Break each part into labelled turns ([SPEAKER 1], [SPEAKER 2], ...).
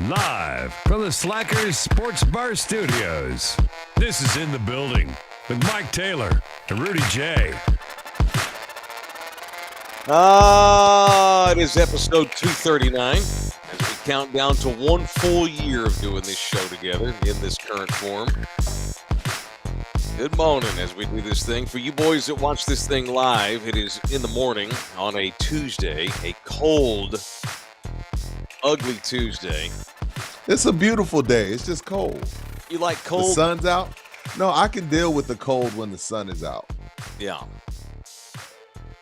[SPEAKER 1] Live from the Slackers Sports Bar Studios. This is In the Building with Mike Taylor and Rudy J.
[SPEAKER 2] It is episode 239 as we count down to one full year of doing this show together in this current form. Good morning as we do this thing. For you boys that watch this thing live, it is in the morning on a Tuesday, a cold, ugly Tuesday.
[SPEAKER 3] It's a beautiful day. It's just cold.
[SPEAKER 2] You like cold?
[SPEAKER 3] The sun's out. No, I can deal with the cold when the sun is out.
[SPEAKER 2] Yeah.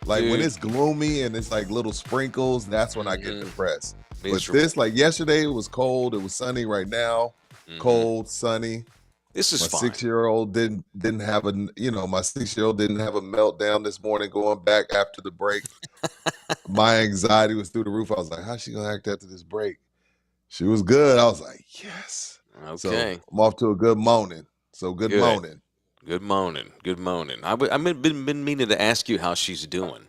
[SPEAKER 3] Like
[SPEAKER 2] Dude.
[SPEAKER 3] when it's gloomy and it's like little sprinkles, that's when I get depressed.
[SPEAKER 2] Miserable.
[SPEAKER 3] But this, like yesterday, it was cold. It was sunny right now. Cold, sunny.
[SPEAKER 2] This is
[SPEAKER 3] My
[SPEAKER 2] fine.
[SPEAKER 3] 6-year-old didn't have a my 6-year-old didn't have a meltdown this morning going back after the break. My anxiety was through the roof. I was like, how's she gonna act after this break? She was good. I was like, yes.
[SPEAKER 2] Okay.
[SPEAKER 3] So I'm off to a good morning. So good morning.
[SPEAKER 2] Good morning. Good morning. I've been meaning to ask you how she's doing.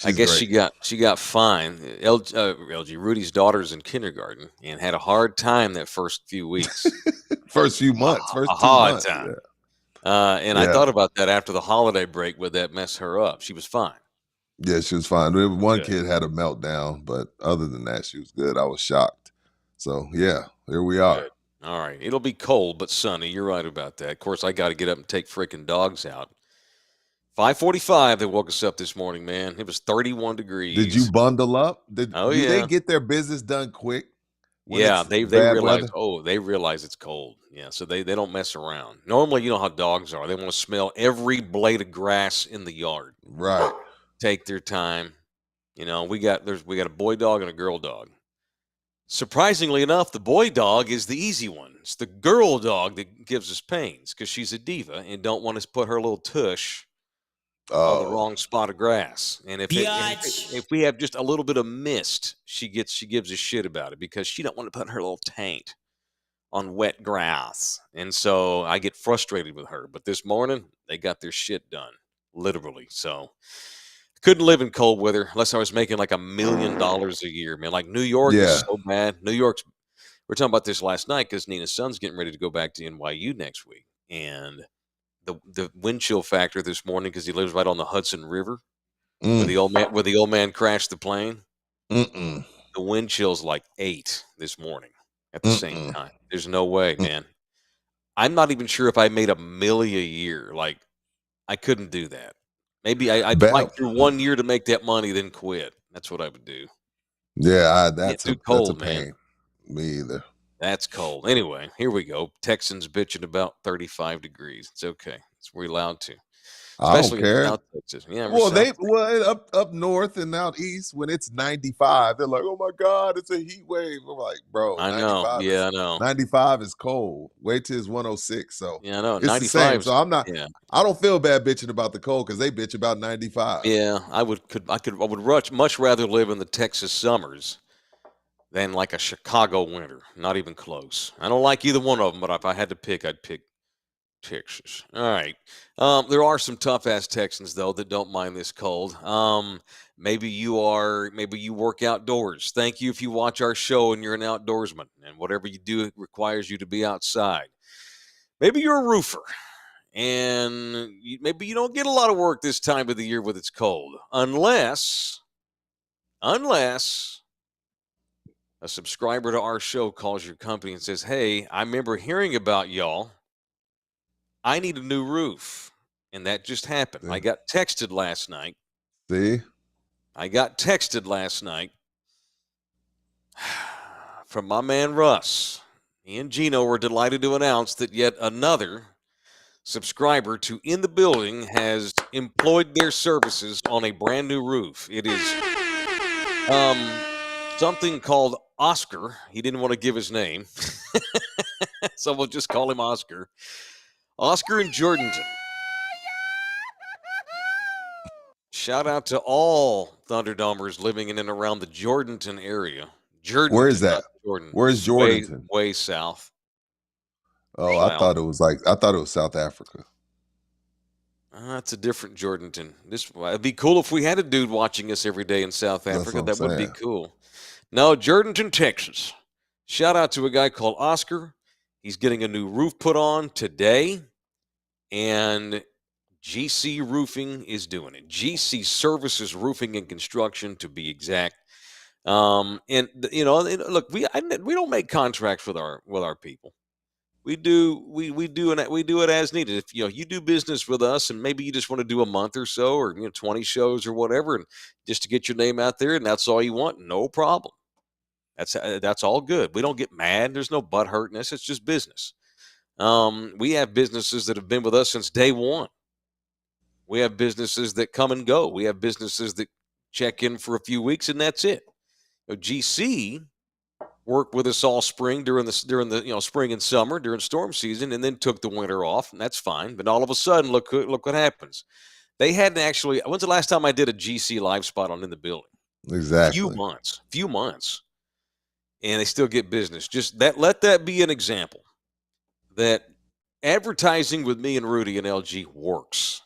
[SPEAKER 2] I
[SPEAKER 3] She's
[SPEAKER 2] guess
[SPEAKER 3] great.
[SPEAKER 2] she got fine. LG Rudy's daughter's in kindergarten and had a hard time that first few weeks.
[SPEAKER 3] First few months. First
[SPEAKER 2] a
[SPEAKER 3] 2
[SPEAKER 2] hard
[SPEAKER 3] months.
[SPEAKER 2] time.
[SPEAKER 3] Yeah.
[SPEAKER 2] And I thought about that after the holiday break. Would that mess her up? She was fine.
[SPEAKER 3] Yeah, she was fine. One
[SPEAKER 2] Good.
[SPEAKER 3] kid had a meltdown, but other than that, she was good. I was shocked. So yeah, here we are.
[SPEAKER 2] Good. All right. It'll be cold but sunny. You're right about that. Of course, I got to get up and take freaking dogs out. 5:45, they woke us up this morning, man. It was 31 degrees.
[SPEAKER 3] Did you bundle up? Do
[SPEAKER 2] yeah.
[SPEAKER 3] they get their business done quick?
[SPEAKER 2] Yeah,
[SPEAKER 3] it's
[SPEAKER 2] they
[SPEAKER 3] bad
[SPEAKER 2] realize.
[SPEAKER 3] weather?
[SPEAKER 2] Oh, they realize it's cold. Yeah, so they don't mess around. Normally, you know how dogs are. They want to smell every blade of grass in the yard.
[SPEAKER 3] Right.
[SPEAKER 2] Take their time. You know, we got a boy dog and a girl dog. Surprisingly enough, the boy dog is the easy one. It's the girl dog that gives us pains because she's a diva and don't want us to put her little tush on the wrong spot of grass. And if we have just a little bit of mist, she gives a shit about it because she don't want to put her little taint on wet grass. And so I get frustrated with her. But this morning, they got their shit done, literally. So couldn't live in cold weather unless I was making like $1 million a year, man. Like New York is so bad. We're talking about this last night because Nina's son's getting ready to go back to NYU next week. And the wind chill factor this morning, because he lives right on the Hudson River, where the old man crashed the plane. The wind chill's like 8 this morning at the same time. There's no way, man. I'm not even sure if I made $1 million a year. Like, I couldn't do that. Maybe I'd fight through 1 year to make that money, then quit. That's what I would do.
[SPEAKER 3] Yeah, that's a
[SPEAKER 2] cold,
[SPEAKER 3] pain.
[SPEAKER 2] Man.
[SPEAKER 3] Me either.
[SPEAKER 2] That's cold. Anyway, here we go. Texans bitching about 35 degrees. It's okay. We're allowed to. Especially
[SPEAKER 3] I don't care.
[SPEAKER 2] in South Texas. Yeah,
[SPEAKER 3] up north and out east when it's 95, they're like, "Oh my God, it's a heat wave." I'm like, "Bro,
[SPEAKER 2] I know. Yeah, I know.
[SPEAKER 3] 95 is cold. Wait till it's 106." So
[SPEAKER 2] yeah, I know.
[SPEAKER 3] it's
[SPEAKER 2] 95.
[SPEAKER 3] The same. So I'm not. Yeah. I don't feel bad bitching about the cold because they bitch about 95.
[SPEAKER 2] Yeah, I would much rather live in the Texas summers than like a Chicago winter. Not even close. I don't like either one of them, but if I had to pick, I'd pick Texas. All right. There are some tough ass Texans though that don't mind this cold. Maybe you work outdoors. Thank you if you watch our show and you're an outdoorsman and whatever you do requires you to be outside. Maybe you're a roofer and maybe you don't get a lot of work this time of the year when it's cold, unless a subscriber to our show calls your company and says, "Hey, I remember hearing about y'all. I need a new roof." And that just happened. I got texted last night. From my man Russ. He and Gino were delighted to announce that yet another subscriber to In the Building has employed their services on a brand new roof. It is something called Oscar. He didn't want to give his name. So we'll just call him Oscar. Oscar in Jordanton. Shout out to all Thunderdomers living in and around the Jordanton area.
[SPEAKER 3] Where is that?
[SPEAKER 2] Jordan.
[SPEAKER 3] Where's Jordanton?
[SPEAKER 2] Way south.
[SPEAKER 3] Oh, I thought it was South Africa.
[SPEAKER 2] It's a different Jordanton. It'd be cool if we had a dude watching us every day in South Africa. That would be cool. No, Jordanton, Texas. Shout out to a guy called Oscar. He's getting a new roof put on today, and GC Roofing is doing it. GC Services Roofing and Construction, to be exact. Look, we don't make contracts with our people. We do it as needed. If you do business with us, and maybe you just want to do a month or so, or 20 shows or whatever, and just to get your name out there, and that's all you want, no problem. That's all good. We don't get mad. There's no butt hurtness. It's just business. We have businesses that have been with us since day one. We have businesses that come and go. We have businesses that check in for a few weeks, and that's it. GC worked with us all spring during the spring and summer during storm season, and then took the winter off, and that's fine. But all of a sudden, look what happens. They hadn't actually. When's the last time I did a GC live spot on In the Building?
[SPEAKER 3] Exactly.
[SPEAKER 2] Few months, and they still get business. Just that. Let that be an example that advertising with me and Rudy and LG works.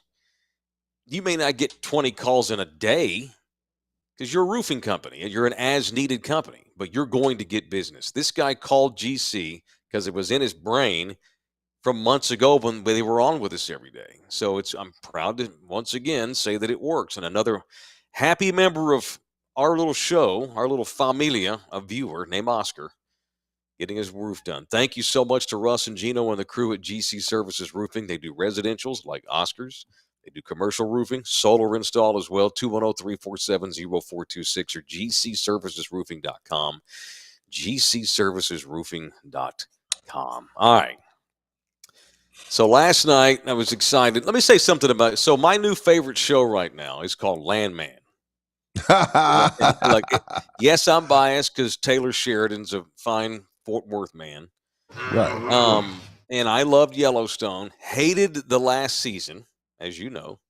[SPEAKER 2] You may not get 20 calls in a day, because you're a roofing company and you're an as-needed company, but you're going to get business. This guy called GC because it was in his brain from months ago when they were on with us every day. So I'm proud to once again say that it works. And another happy member of our little show, our little familia, a viewer named Oscar, getting his roof done. Thank you so much to Russ and Gino and the crew at GC Services Roofing. They do residentials like Oscar's. They do commercial roofing, solar install as well, 210-347-0426 or gcservicesroofing.com, gcservicesroofing.com. All right. So last night, I was excited. Let me say something about it. So my new favorite show right now is called Landman. Yes, I'm biased because Taylor Sheridan's a fine Fort Worth man.
[SPEAKER 3] Right.
[SPEAKER 2] And I loved Yellowstone, hated the last season, as you know,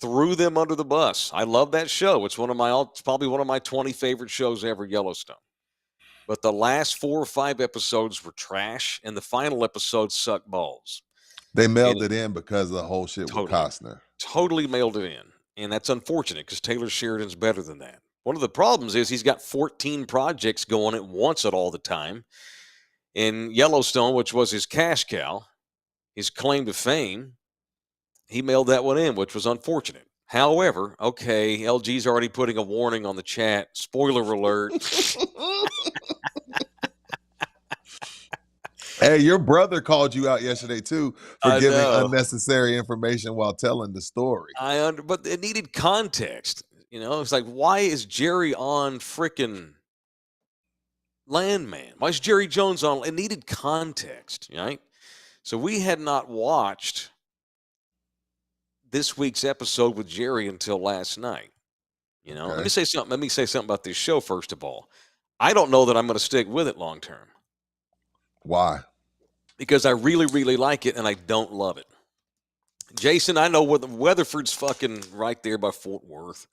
[SPEAKER 2] threw them under the bus. I love that show. It's probably one of my 20 favorite shows ever, Yellowstone. But the last 4 or 5 episodes were trash, and the final episode sucked balls.
[SPEAKER 3] They mailed it in because of the whole shit with Costner.
[SPEAKER 2] Totally mailed it in. And that's unfortunate because Taylor Sheridan's better than that. One of the problems is he's got 14 projects going at once at all the time. In Yellowstone, which was his cash cow, his claim to fame, he mailed that one in, which was unfortunate. However, okay, LG's already putting a warning on the chat. Spoiler alert.
[SPEAKER 3] Hey, your brother called you out yesterday too for giving unnecessary information while telling the story.
[SPEAKER 2] But it needed context. It's like, why is Jerry on frickin' Landman? Why is Jerry Jones on? It needed context, right? So we had not watched this week's episode with Jerry until last night. Okay. Let me say something about this show. First of all, I don't know that I'm going to stick with it long term.
[SPEAKER 3] Why?
[SPEAKER 2] Because I really, really like it, and I don't love it. Jason, I know Weatherford's fucking right there by Fort Worth.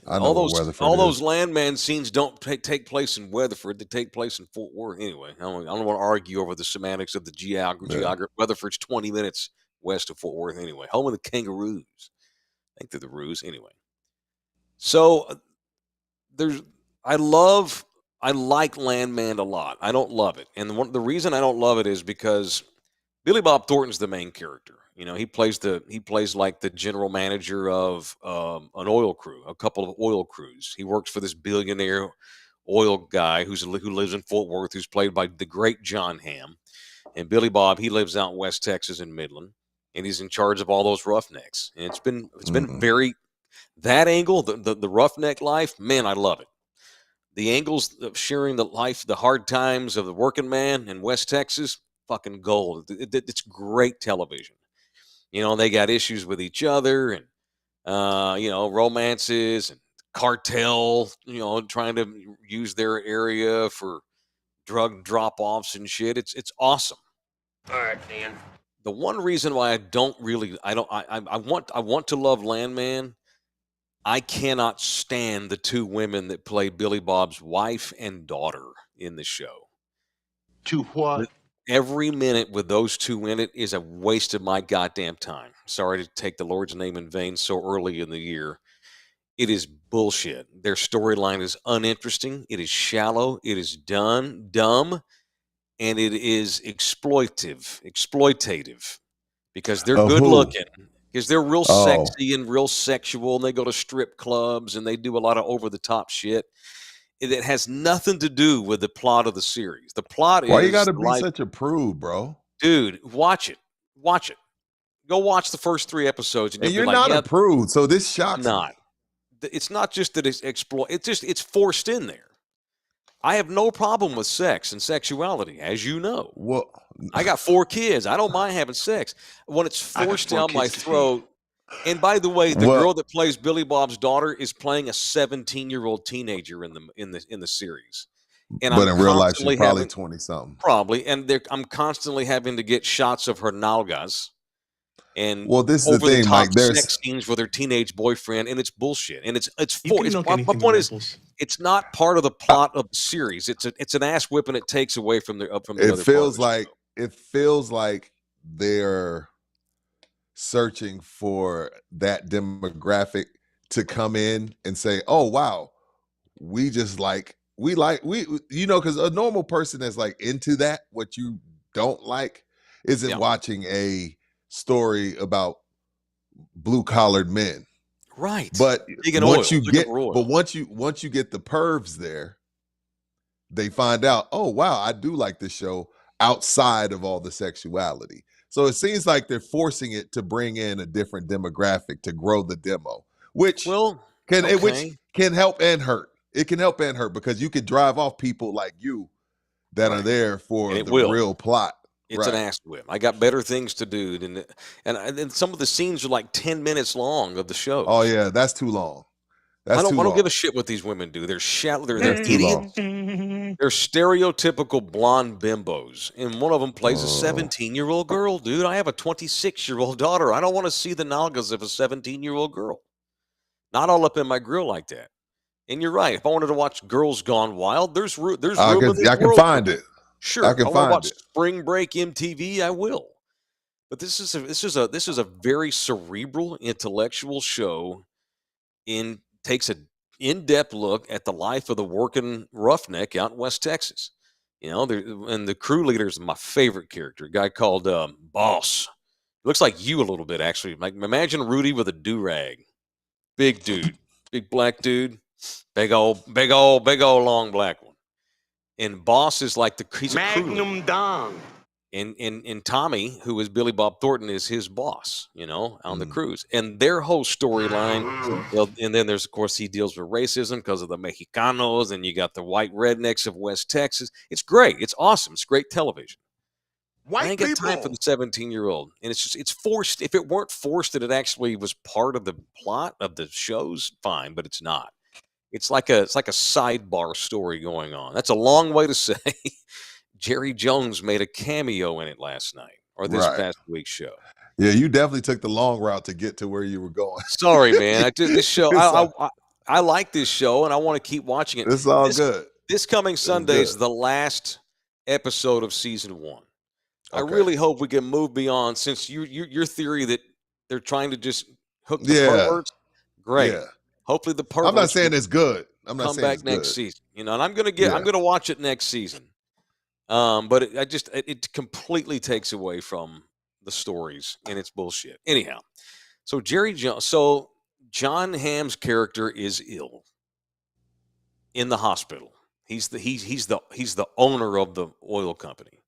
[SPEAKER 3] I know
[SPEAKER 2] all those Landman scenes don't take place in Weatherford; they take place in Fort Worth. Anyway, I don't want to argue over the semantics of the geography. Weatherford's 20 minutes west of Fort Worth. Anyway, home of the Kangaroos. I think they're the Roos. Anyway, so I like Landman a lot. I don't love it. And the reason I don't love it is because Billy Bob Thornton's the main character. He plays like the general manager of an oil crew, a couple of oil crews. He works for this billionaire oil guy who lives in Fort Worth, who's played by the great John Hamm. And Billy Bob, he lives out in West Texas in Midland, and he's in charge of all those roughnecks. And it's been very that angle, the roughneck life, man, I love it. The angles of sharing the hard times of the working man in West Texas, fucking gold. It's great television. They got issues with each other and, romances and cartel, trying to use their area for drug drop-offs and shit. It's awesome.
[SPEAKER 4] All right, Dan.
[SPEAKER 2] The one reason why I want to love Landman, I cannot stand the 2 women that play Billy Bob's wife and daughter in the show.
[SPEAKER 4] To what?
[SPEAKER 2] Every minute with those 2 in it is a waste of my goddamn time. Sorry to take the Lord's name in vain so early in the year. It is bullshit. Their storyline is uninteresting. It is shallow. It is dumb, and it is exploitative because they're
[SPEAKER 3] Of
[SPEAKER 2] good
[SPEAKER 3] who?
[SPEAKER 2] looking. Because they're real
[SPEAKER 3] Oh,
[SPEAKER 2] sexy and real sexual, and they go to strip clubs and they do a lot of over the top shit. It has nothing to do with the plot of the series. The plot
[SPEAKER 3] why you
[SPEAKER 2] is
[SPEAKER 3] gotta
[SPEAKER 2] the
[SPEAKER 3] be
[SPEAKER 2] life,
[SPEAKER 3] such a prude, bro?
[SPEAKER 2] dude. Watch it. Watch it. Go watch the first 3 episodes, and
[SPEAKER 3] And
[SPEAKER 2] you'll be
[SPEAKER 3] you're
[SPEAKER 2] like,
[SPEAKER 3] not a
[SPEAKER 2] "Yeah,
[SPEAKER 3] prude, so this
[SPEAKER 2] I'm
[SPEAKER 3] shocks
[SPEAKER 2] not."
[SPEAKER 3] me.
[SPEAKER 2] It's not just that it's It's just it's forced in there. I have no problem with sex and sexuality, as you know.
[SPEAKER 3] Well,
[SPEAKER 2] I got 4 kids. I don't mind having sex. When it's
[SPEAKER 4] I got
[SPEAKER 2] forced
[SPEAKER 4] 4
[SPEAKER 2] down my
[SPEAKER 4] kids to feed.
[SPEAKER 2] throat, and by the way, the
[SPEAKER 3] well,
[SPEAKER 2] girl that plays Billy Bob's daughter is playing a 17-year-old teenager in the series. And
[SPEAKER 3] but
[SPEAKER 2] I'm
[SPEAKER 3] in real life, she's
[SPEAKER 2] constantly
[SPEAKER 3] probably
[SPEAKER 2] having
[SPEAKER 3] 20 something.
[SPEAKER 2] probably and I'm constantly having to get shots of her nalgas and
[SPEAKER 3] Well, this is the
[SPEAKER 2] over the
[SPEAKER 3] thing,
[SPEAKER 2] top
[SPEAKER 3] Mike.
[SPEAKER 2] sex scenes with her teenage boyfriend, and it's bullshit. And it's
[SPEAKER 5] You
[SPEAKER 2] for
[SPEAKER 5] can
[SPEAKER 2] it's
[SPEAKER 5] milk
[SPEAKER 2] my
[SPEAKER 5] anything with
[SPEAKER 2] point is
[SPEAKER 5] nipples.
[SPEAKER 2] it's not part of the plot of the series. It's an ass whipping it takes away from the
[SPEAKER 3] It
[SPEAKER 2] other part of the show.
[SPEAKER 3] feels like they're searching for that demographic to come in and say, "Oh wow, we because a normal person that's like into that what you don't like isn't
[SPEAKER 2] Yeah,
[SPEAKER 3] watching a story about blue collared men.
[SPEAKER 2] right.
[SPEAKER 3] But
[SPEAKER 2] Digging oil, looking for oil.
[SPEAKER 3] once you get the pervs there, they find out, oh wow, I do like this show outside of all the sexuality. So it seems like they're forcing it to bring in a different demographic to grow the demo, which
[SPEAKER 2] Well,
[SPEAKER 3] which
[SPEAKER 2] okay,
[SPEAKER 3] can help and hurt. It can help and hurt because you could drive off people like you that are
[SPEAKER 2] right,
[SPEAKER 3] there
[SPEAKER 2] and
[SPEAKER 3] for
[SPEAKER 2] it
[SPEAKER 3] the
[SPEAKER 2] will.
[SPEAKER 3] real plot.
[SPEAKER 2] It's an
[SPEAKER 3] Right.
[SPEAKER 2] ass whip. I got better things to do and then some of the scenes are like 10 minutes long of the
[SPEAKER 3] Oh
[SPEAKER 2] shows.
[SPEAKER 3] yeah, that's too long.
[SPEAKER 2] I
[SPEAKER 3] That's
[SPEAKER 2] don't
[SPEAKER 3] too
[SPEAKER 2] I don't give a
[SPEAKER 3] long.
[SPEAKER 2] shit what these women do. They're shallow. They're
[SPEAKER 3] That's too
[SPEAKER 2] idiots.
[SPEAKER 3] long.
[SPEAKER 2] They're stereotypical blonde bimbos, and one of them plays a
[SPEAKER 3] Oh.
[SPEAKER 2] 17-year-old girl, dude. I have a 26-year-old daughter. I don't want to see the nalgas of a 17-year-old girl. Not all up in my grill like that. And you're right. If I wanted to watch Girls Gone Wild, there's room in this
[SPEAKER 3] I can
[SPEAKER 2] world for
[SPEAKER 3] find
[SPEAKER 2] that.
[SPEAKER 3] it. I
[SPEAKER 2] Sure. If
[SPEAKER 3] can
[SPEAKER 2] I want to
[SPEAKER 3] find
[SPEAKER 2] watch
[SPEAKER 3] it.
[SPEAKER 2] Spring Break MTV, I will. But this is a very cerebral, intellectual show takes a in-depth look at the life of the working roughneck out in West Texas. And the crew leader is my favorite character, a guy called Boss. Looks like you a little bit, actually. Like imagine Rudy with a do-rag. Big dude, big black dude, big old long black one. And Boss is like he's a crew leader.
[SPEAKER 4] Magnum Dong.
[SPEAKER 2] And Tommy, who is Billy Bob Thornton, is his boss, on the
[SPEAKER 3] Mm.
[SPEAKER 2] cruise. And their whole storyline, and then there's, of course, he deals with racism because of the Mexicanos, and you got the white rednecks of West Texas. It's great. It's awesome. It's great television. I
[SPEAKER 4] White
[SPEAKER 2] ain't got time for
[SPEAKER 4] people.
[SPEAKER 2] the 17-year-old. And it's forced. If it weren't forced that it actually was part of the plot of the shows, fine, but it's not. It's like a sidebar story going on. That's a long way to say Jerry Jones made a cameo in it last night or this
[SPEAKER 3] Right.
[SPEAKER 2] past week's show.
[SPEAKER 3] Yeah, you definitely took the long route to get to where you were going.
[SPEAKER 2] Sorry, man. I did this show.
[SPEAKER 3] It's
[SPEAKER 2] I like this show and I want to keep watching it.
[SPEAKER 3] It's all
[SPEAKER 2] This
[SPEAKER 3] good.
[SPEAKER 2] this coming Sunday
[SPEAKER 3] good.
[SPEAKER 2] is the last episode of season 1. I
[SPEAKER 3] Okay.
[SPEAKER 2] really hope we can move beyond since your theory that they're trying to just hook the
[SPEAKER 3] Yeah.
[SPEAKER 2] perverts. Great.
[SPEAKER 3] Yeah.
[SPEAKER 2] Hopefully the perverts
[SPEAKER 3] I'm not saying
[SPEAKER 2] will
[SPEAKER 3] it's good. I'm not
[SPEAKER 2] come
[SPEAKER 3] saying it's
[SPEAKER 2] back next
[SPEAKER 3] good.
[SPEAKER 2] season. And I'm
[SPEAKER 3] Yeah.
[SPEAKER 2] gonna watch it next season. But it completely takes away from the stories and it's bullshit. Anyhow, so John Hamm's character is ill in the hospital. He's the owner of the oil company,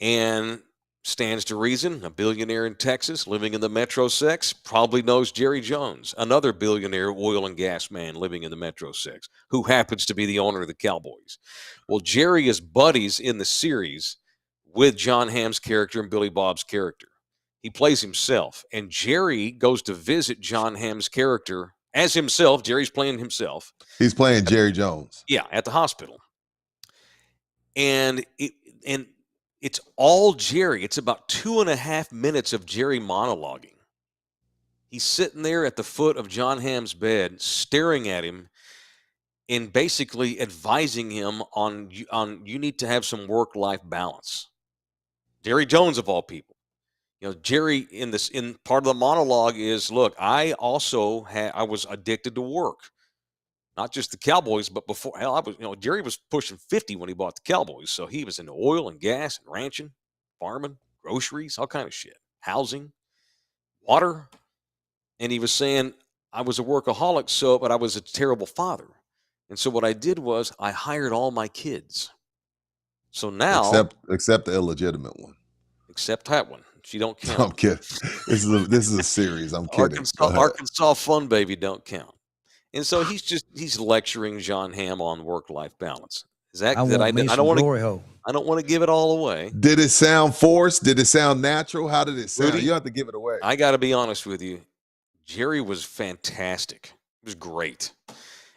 [SPEAKER 2] and stands to reason a billionaire in Texas living in the Metro Six probably knows Jerry Jones, another billionaire oil and gas man living in the Metro Six, who happens to be the owner of the Cowboys. Well, Jerry is buddies in the series with John Hamm's character and Billy Bob's character. He plays himself, and Jerry goes to visit John Hamm's character as himself. Jerry's playing himself.
[SPEAKER 3] He's playing Jerry Jones.
[SPEAKER 2] Yeah, at the hospital. And it's all Jerry. It's about 2.5 minutes of Jerry monologuing. He's sitting there at the foot of John Hamm's bed, staring at him and basically advising him on you need to have some work-life balance. Jerry Jones, of all people. Jerry in part of the monologue is, look, I was addicted to work, not just the Cowboys, but before, hell, Jerry was pushing 50 when he bought the Cowboys. So he was into oil and gas and ranching, farming, groceries, all kind of shit, housing, water. And he was saying, I was a workaholic, but I was a terrible father. And so what I did was I hired all my kids. So now,
[SPEAKER 3] except the illegitimate one.
[SPEAKER 2] Except that one. She don't count.
[SPEAKER 3] I'm kidding. This is a series. I'm kidding.
[SPEAKER 2] Arkansas fun baby don't count. And so he's lecturing John Hamm on work-life balance. I don't want to give it all away.
[SPEAKER 3] Did it sound forced? Did it sound natural? How did it sound?
[SPEAKER 2] Rudy,
[SPEAKER 3] you don't have to give it away.
[SPEAKER 2] I got to be honest with you. Jerry was fantastic. It was great.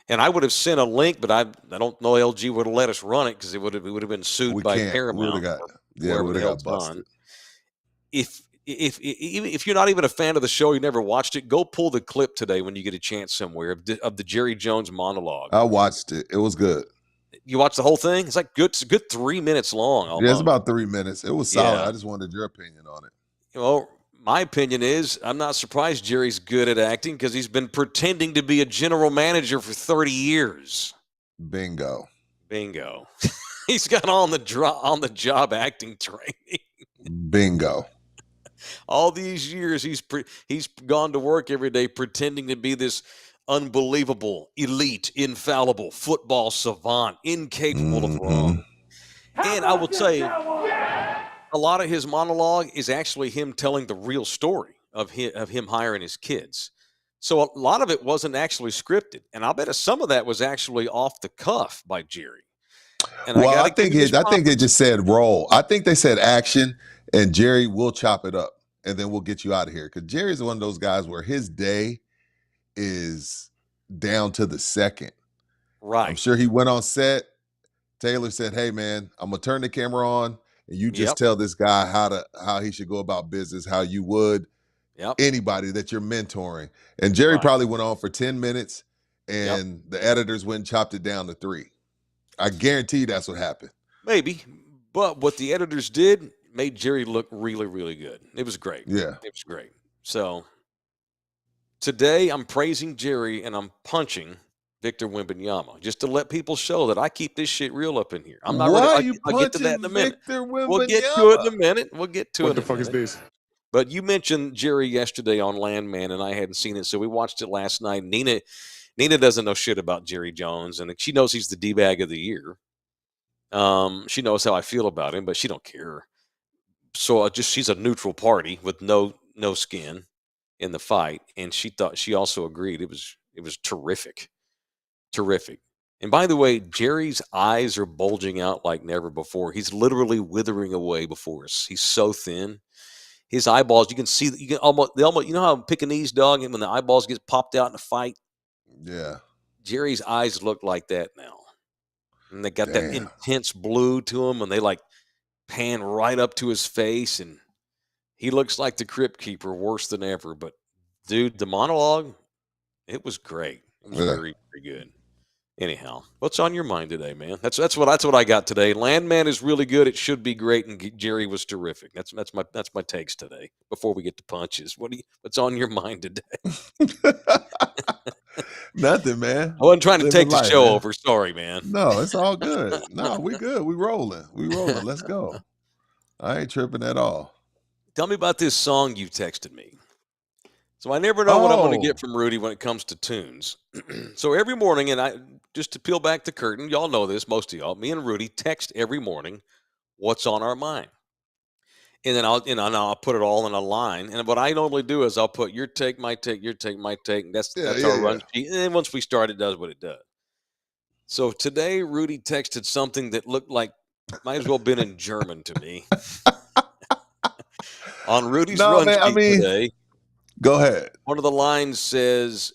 [SPEAKER 2] And I would have sent a link, but I don't know LG would have let us run it because it would have been sued by Paramount.
[SPEAKER 3] We would have got busted.
[SPEAKER 2] If you're not even a fan of the show, you never watched it, go pull the clip today when you get a chance somewhere of the Jerry Jones monologue.
[SPEAKER 3] I watched it. It was good.
[SPEAKER 2] You watched the whole thing? It's like it's a good 3 minutes long. Almost.
[SPEAKER 3] Yeah, it's about 3 minutes. It was solid. I just wanted your opinion on it.
[SPEAKER 2] Well, my opinion is I'm not surprised Jerry's good at acting because he's been pretending to be a general manager for 30 years.
[SPEAKER 3] Bingo.
[SPEAKER 2] He's got on the job acting training.
[SPEAKER 3] Bingo.
[SPEAKER 2] All these years he's gone to work every day pretending to be this unbelievable, elite, infallible football savant, incapable of wrong. And I will tell you, a lot of his monologue is actually him telling the real story of him hiring his kids. So a lot of it wasn't actually scripted, and I bet some of that was actually off the cuff by Jerry. And
[SPEAKER 3] I think they just said roll. I think they said action, and Jerry will chop it up, and then we'll get you out of here. Because Jerry's one of those guys where his day is down to the second.
[SPEAKER 2] Right.
[SPEAKER 3] I'm sure he went on set. Taylor said, "Hey man, I'm gonna turn the camera on, and you just tell this guy how he should go about business, how you would anybody that you're mentoring." And Jerry probably went on for 10 minutes, and the editors went and chopped it down to 3. I guarantee that's what happened.
[SPEAKER 2] Maybe, but what the editors did made Jerry look really, really good. It was great.
[SPEAKER 3] Yeah,
[SPEAKER 2] it was great. So today I'm praising Jerry and I'm punching Victor Wembanyama just to let people show that I keep this shit real up in here. I'm not ready. I'll get to that in a minute. We'll get to it in a minute. What the fuck is this? But you mentioned Jerry yesterday on Landman, and I hadn't seen it, so we watched it last night. Nina doesn't know shit about Jerry Jones, and she knows he's the D-bag of the year. She knows how I feel about him, but she don't care. So she's a neutral party with no skin in the fight, and she also agreed it was terrific. Terrific. And by the way, Jerry's eyes are bulging out like never before. He's literally withering away before us. He's so thin. His eyeballs, you can see that you know how a Pekingese dog, when the eyeballs get popped out in a fight?
[SPEAKER 3] Yeah.
[SPEAKER 2] Jerry's eyes look like that now. And they got that intense blue to them, and they like pan right up to his face, and he looks like the Crypt Keeper worse than ever. But dude, the monologue, it was great. It was very, very good. Anyhow, what's on your mind today, man? That's what I got today. Landman is really good. It should be great, and Jerry was terrific. That's my takes today. Before we get to punches, what's on your mind today?
[SPEAKER 3] Nothing, man.
[SPEAKER 2] I wasn't trying to take the show over. Sorry, man.
[SPEAKER 3] No, it's all good. No, we good. We rolling. Let's go. I ain't tripping at all.
[SPEAKER 2] Tell me about this song you texted me. So I never know what I'm going to get from Rudy when it comes to tunes. So every morning, and just to peel back the curtain, y'all know this, most of y'all, me and Rudy text every morning what's on our mind. And then I'll put it all in a line. And what I normally do is I'll put your take, my take, your take, my take. And that's our run sheet. And then once we start, it does what it does. So today, Rudy texted something that looked like might as well have been in German to me. On Rudy's run sheet today.
[SPEAKER 3] Go ahead.
[SPEAKER 2] One of the lines says,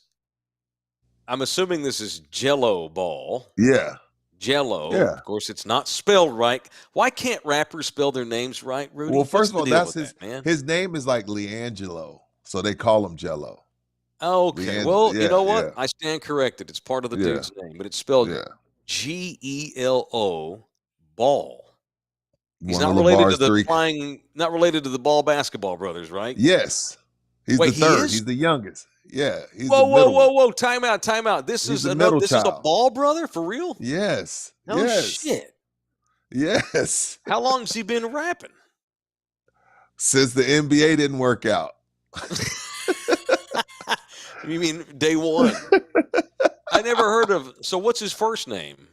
[SPEAKER 2] I'm assuming this is Gelo Ball.
[SPEAKER 3] Yeah.
[SPEAKER 2] Gelo. Yeah. Of course, it's not spelled right. Why can't rappers spell their names right, Rudy?
[SPEAKER 3] Well, first of all, that's his name is like Leangelo, so they call him Gelo.
[SPEAKER 2] Okay. You know what? Yeah. I stand corrected. It's part of the dude's name, but it's spelled Gelo Ball. He's
[SPEAKER 3] One
[SPEAKER 2] not
[SPEAKER 3] of
[SPEAKER 2] related to
[SPEAKER 3] LeVar's
[SPEAKER 2] the
[SPEAKER 3] three.
[SPEAKER 2] not related to the Ball basketball brothers, right?
[SPEAKER 3] Yes. He's
[SPEAKER 2] Wait,
[SPEAKER 3] the
[SPEAKER 2] he
[SPEAKER 3] third.
[SPEAKER 2] is?
[SPEAKER 3] He's the youngest. Yeah, he's the
[SPEAKER 2] Whoa, whoa,
[SPEAKER 3] middle
[SPEAKER 2] whoa,
[SPEAKER 3] one.
[SPEAKER 2] whoa! Time out, time out.
[SPEAKER 3] He's the middle
[SPEAKER 2] This is a
[SPEAKER 3] child.
[SPEAKER 2] Ball brother for real?
[SPEAKER 3] Yes.
[SPEAKER 2] No
[SPEAKER 3] Yes.
[SPEAKER 2] shit.
[SPEAKER 3] Yes.
[SPEAKER 2] How long has he been rapping?
[SPEAKER 3] Since the NBA didn't work out.
[SPEAKER 2] You mean day one? I never heard of. So what's his first name?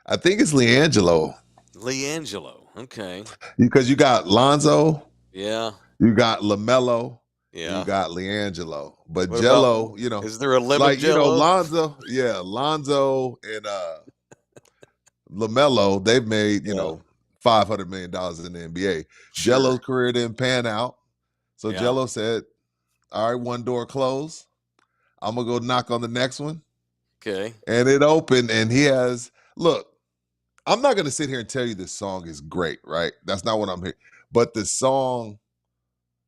[SPEAKER 3] I think it's LiAngelo.
[SPEAKER 2] LiAngelo. Okay.
[SPEAKER 3] Because you got Lonzo,
[SPEAKER 2] Yeah.
[SPEAKER 3] you got LaMelo, and you
[SPEAKER 2] Yeah.
[SPEAKER 3] got LiAngelo. But
[SPEAKER 2] What about?
[SPEAKER 3] Jello,
[SPEAKER 2] Is there a lemon
[SPEAKER 3] like,
[SPEAKER 2] Jello?
[SPEAKER 3] Lonzo, and LaMelo, they've made,
[SPEAKER 2] Yeah.
[SPEAKER 3] $500 million in the NBA.
[SPEAKER 2] Sure.
[SPEAKER 3] Jello's career didn't pan out. So
[SPEAKER 2] Yeah.
[SPEAKER 3] Jello said, all right, one door closed. I'm going to go knock on the next one.
[SPEAKER 2] Okay.
[SPEAKER 3] And it opened, and he has, look, I'm not going to sit here and tell you this song is great, right? That's not what I'm here. But the song